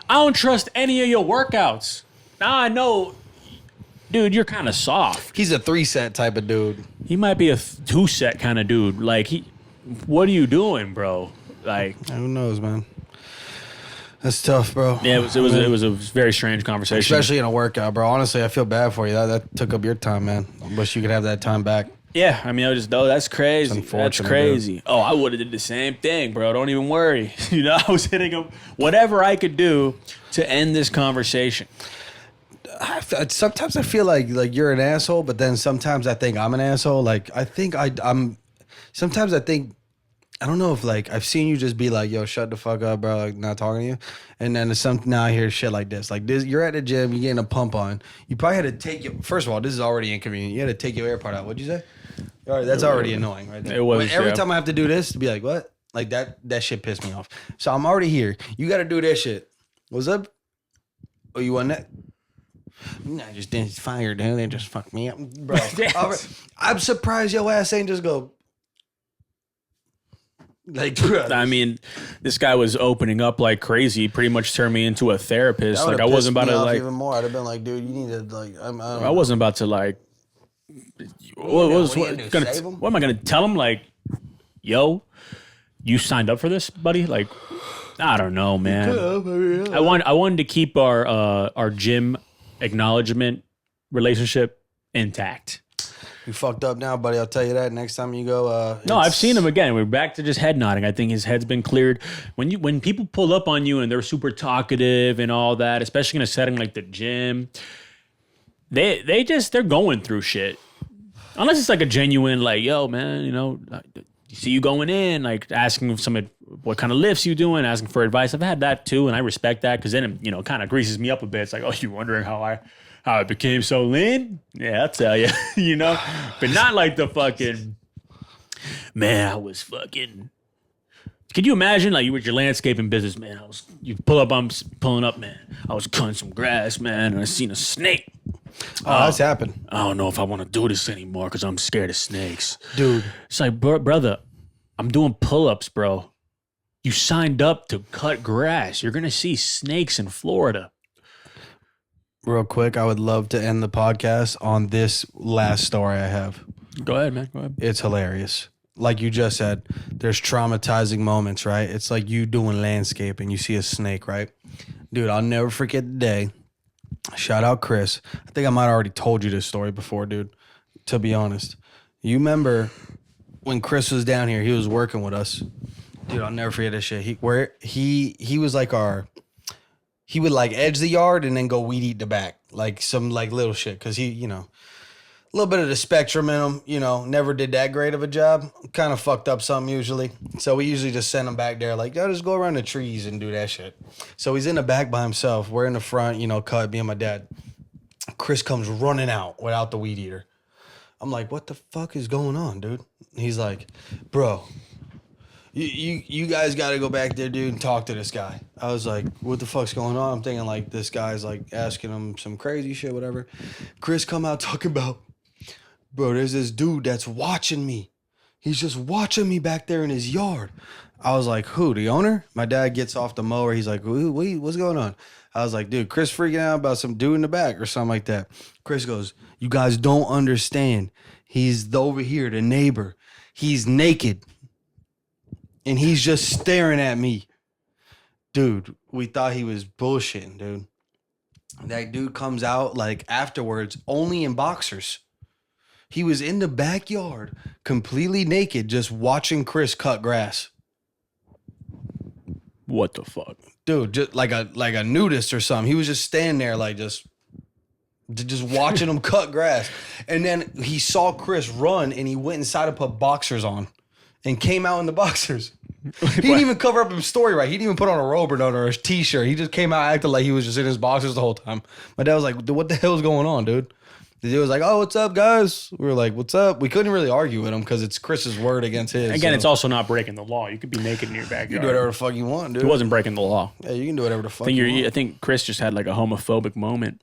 I don't trust any of your workouts. Now I know, dude, you're kind of soft. He's a 3-set type of dude. He might be a 2-set kind of dude. Like, what are you doing, bro? Like, who knows, man? That's tough, bro. Yeah, it was a very strange conversation, especially in a workout, bro. Honestly, I feel bad for you. That took up your time, man. I wish you could have that time back. Yeah, I mean, that's crazy. That's crazy. Dude. Oh, I would have did the same thing, bro. Don't even worry. You know, I was hitting him whatever I could do to end this conversation. Sometimes I feel like you're an asshole, but then sometimes I think I'm an asshole. Like I think I'm. Sometimes I think. I don't know if like I've seen you just be like, yo, shut the fuck up, bro, like not talking to you. And then now I hear shit like this. Like this, you're at the gym, you're getting a pump on. You probably had to take your first of all, this is already inconvenient. You had to take your AirPod out. What'd you say? All right, that's already annoying right there. It was every time I have to do this to be like, what? Like that shit pissed me off. So I'm already here. You gotta do that shit. What's up? Oh, you want that? No, I just didn't fire, dude. They just fucked me up. Bro. I'm surprised your ass ain't just go. Like, bro. I mean, this guy was opening up like crazy. Pretty much turned me into a therapist. Like I wasn't about to like even more. I'd have been like, dude, you need to like. I wasn't about to like. What am I gonna tell him? Like, yo, you signed up for this, buddy? Like, I don't know, man. I wanted to keep our gym acknowledgement relationship intact. You fucked up now, buddy. I'll tell you that. Next time you go, no, I've seen him again. We're back to just head nodding. I think his head's been cleared. When people pull up on you and they're super talkative and all that, especially in a setting like the gym, they're going through shit. Unless it's like a genuine like, yo, man, you know, you see you going in, like asking what kind of lifts you doing, asking for advice. I've had that too, and I respect that because then it, you know, kind of greases me up a bit. It's like, oh, you wondering how I became so lean? Yeah, I'll tell you, you know, but not like the fucking, man, I was fucking, could you imagine like you were your landscaping business, man? You pull up, I'm pulling up, man. I was cutting some grass, man, and I seen a snake. Oh, that's happened. I don't know if I want to do this anymore because I'm scared of snakes. Dude. It's like, brother, I'm doing pull-ups, bro. You signed up to cut grass. You're going to see snakes in Florida. Real quick, I would love to end the podcast on this last story I have. Go ahead, man. Go ahead. It's hilarious. Like you just said, there's traumatizing moments, right? It's like you doing landscaping. You see a snake, right? Dude, I'll never forget the day. Shout out Chris. I think I might have already told you this story before, dude, to be honest. You remember when Chris was down here, he was working with us. Dude, I'll never forget this shit. He was like he would like edge the yard and then go weed eat the back. Like some like little shit. Cause he, you know, a little bit of the spectrum in him, you know, never did that great of a job. Kind of fucked up something usually. So we usually just send him back there like, yo, just go around the trees and do that shit. So he's in the back by himself. We're in the front, you know, cut, me and my dad. Chris comes running out without the weed eater. I'm like, what the fuck is going on, dude? He's like, bro, you guys got to go back there, dude, and talk to this guy. I was like, what the fuck's going on? I'm thinking like this guy's like asking him some crazy shit, whatever. Chris come out talking about, bro, there's this dude that's watching me. He's just watching me back there in his yard. I was like, who, the owner? My dad gets off the mower. He's like, what's going on? I was like, dude, Chris freaking out about some dude in the back or something like that. Chris goes, you guys don't understand. He's over here, the neighbor. He's naked. And he's just staring at me. dude, we thought he was bullshitting, dude. That dude comes out like afterwards, only in boxers. He was in the backyard, completely naked, just watching Chris cut grass. What the fuck, Dude? Just like a nudist or something. He was just standing there, like just watching him cut grass. And then he saw Chris run, and he went inside and put boxers on, and came out in the boxers. He didn't even cover up his story right. He didn't even put on a robe or nothing or a t-shirt. He just came out acting like he was just in his boxers the whole time. My dad was like, "What the hell's going on, dude?" The dude was like, "Oh, what's up, guys?" We were like, "What's up?" We couldn't really argue with him because it's Chris's word against his. Again, it's also not breaking the law. You could be naked in your backyard. You can do whatever the fuck you want, dude. He wasn't breaking the law. Yeah, you can do whatever the fuck you want. I think Chris just had like a homophobic moment.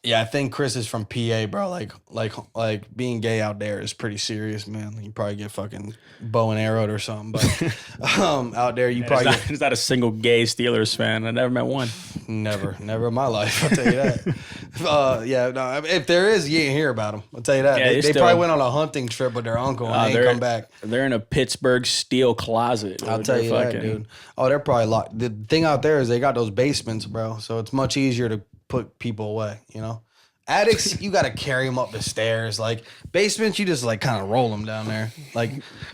Yeah, I think Chris is from PA, bro. Like being gay out there is pretty serious, man. You probably get fucking bow and arrowed or something. But out there, you probably There's not a single gay Steelers fan. I never met one. Never in my life. I'll tell you that. Yeah, no. If there is, you ain't hear about them. I'll tell you that. Yeah, they probably went on a hunting trip with their uncle and they ain't come back. They're in a Pittsburgh steel closet. I'll tell you that, dude. Oh, they're probably locked. The thing out there is they got those basements, bro. So it's much easier to put people away, you know? Attics, you got to carry them up the stairs. Like basements, you just like kind of roll them down there. Like,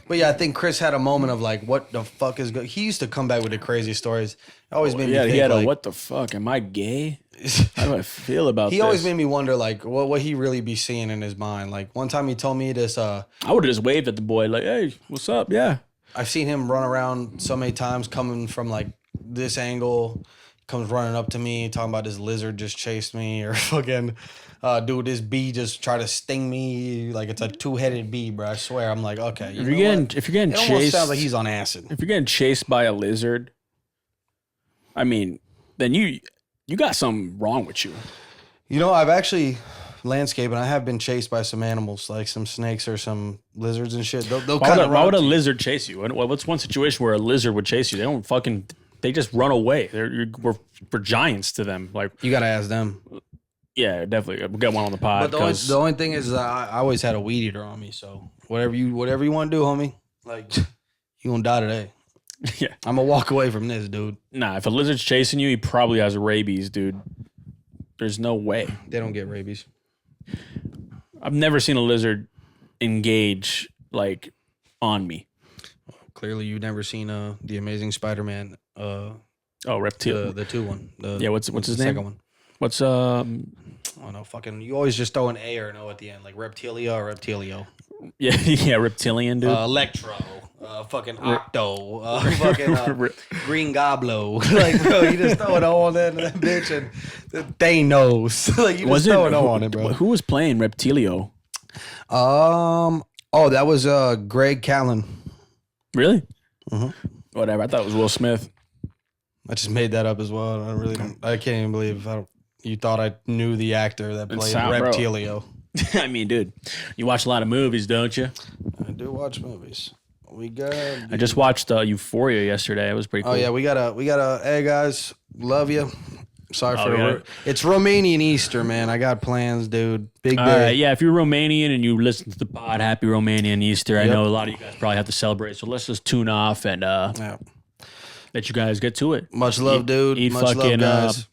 but yeah, I think Chris had a moment of like, what the fuck is good? He used to come back with the crazy stories. It always made me think, he had like, what the fuck? Am I gay? How do I feel about this? He always made me wonder, like, what he really be seeing in his mind. Like one time he told me this. I would have just waved at the boy, like, "Hey, what's up?" Yeah. I've seen him run around so many times, coming from like this angle. Comes running up to me, talking about this lizard just chased me, or fucking, dude, this bee just tried to sting me. Like it's a 2-headed bee, bro. I swear. I'm like, okay. If you're getting it chased, almost sounds like he's on acid. If you're getting chased by a lizard, I mean, then you got something wrong with you. You know, I've actually landscaping. I have been chased by some animals, like some snakes or some lizards and shit. They'll kind of. Why would a lizard chase you? What's one situation where a lizard would chase you? They don't fucking. They just run away. We're giants to them. Like you gotta ask them. Yeah, definitely. We'll get one on the pod. But the only thing is, I always had a weed eater on me. So whatever you want to do, homie, like you gonna die today. Yeah, I'm gonna walk away from this, dude. Nah, if a lizard's chasing you, he probably has rabies, dude. There's no way. They don't get rabies. I've never seen a lizard engage like on me. Clearly, you've never seen the Amazing Spider-Man. Reptile. The 2 one. What's his the name? Second one. What's Oh no, fucking! You always just throw an A or an O at the end, like Reptilia or Reptilio. Yeah, reptilian dude. Electro. Fucking Octo. Fucking Green Goblo. Like, bro, you just throw it on that bitch and Thanos. Like, you just throw it on it, bro. Who was playing Reptilio? Oh, that was Greg Callan. Really? Mm-hmm. Whatever. I thought it was Will Smith. I just made that up as well. I can't even believe you thought I knew the actor that played Reptilio. I mean, dude, you watch a lot of movies, don't you? I do watch movies. I just watched Euphoria yesterday. It was pretty cool. Oh yeah, we gotta. Hey guys, love you. Sorry for it's Romanian Easter, man. I got plans, dude. Big day. Yeah, if you're Romanian and you listen to the pod, happy Romanian Easter. Yep. I know a lot of you guys probably have to celebrate, so let's just tune off and let you guys get to it. Much love, dude. Eat Much fucking love, guys.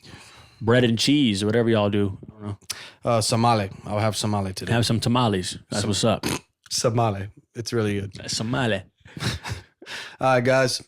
Bread and cheese or whatever y'all do. I don't know. Somali. I'll have somali today. Have some tamales. That's what's up. Somali. It's really good. Somali. All right, guys.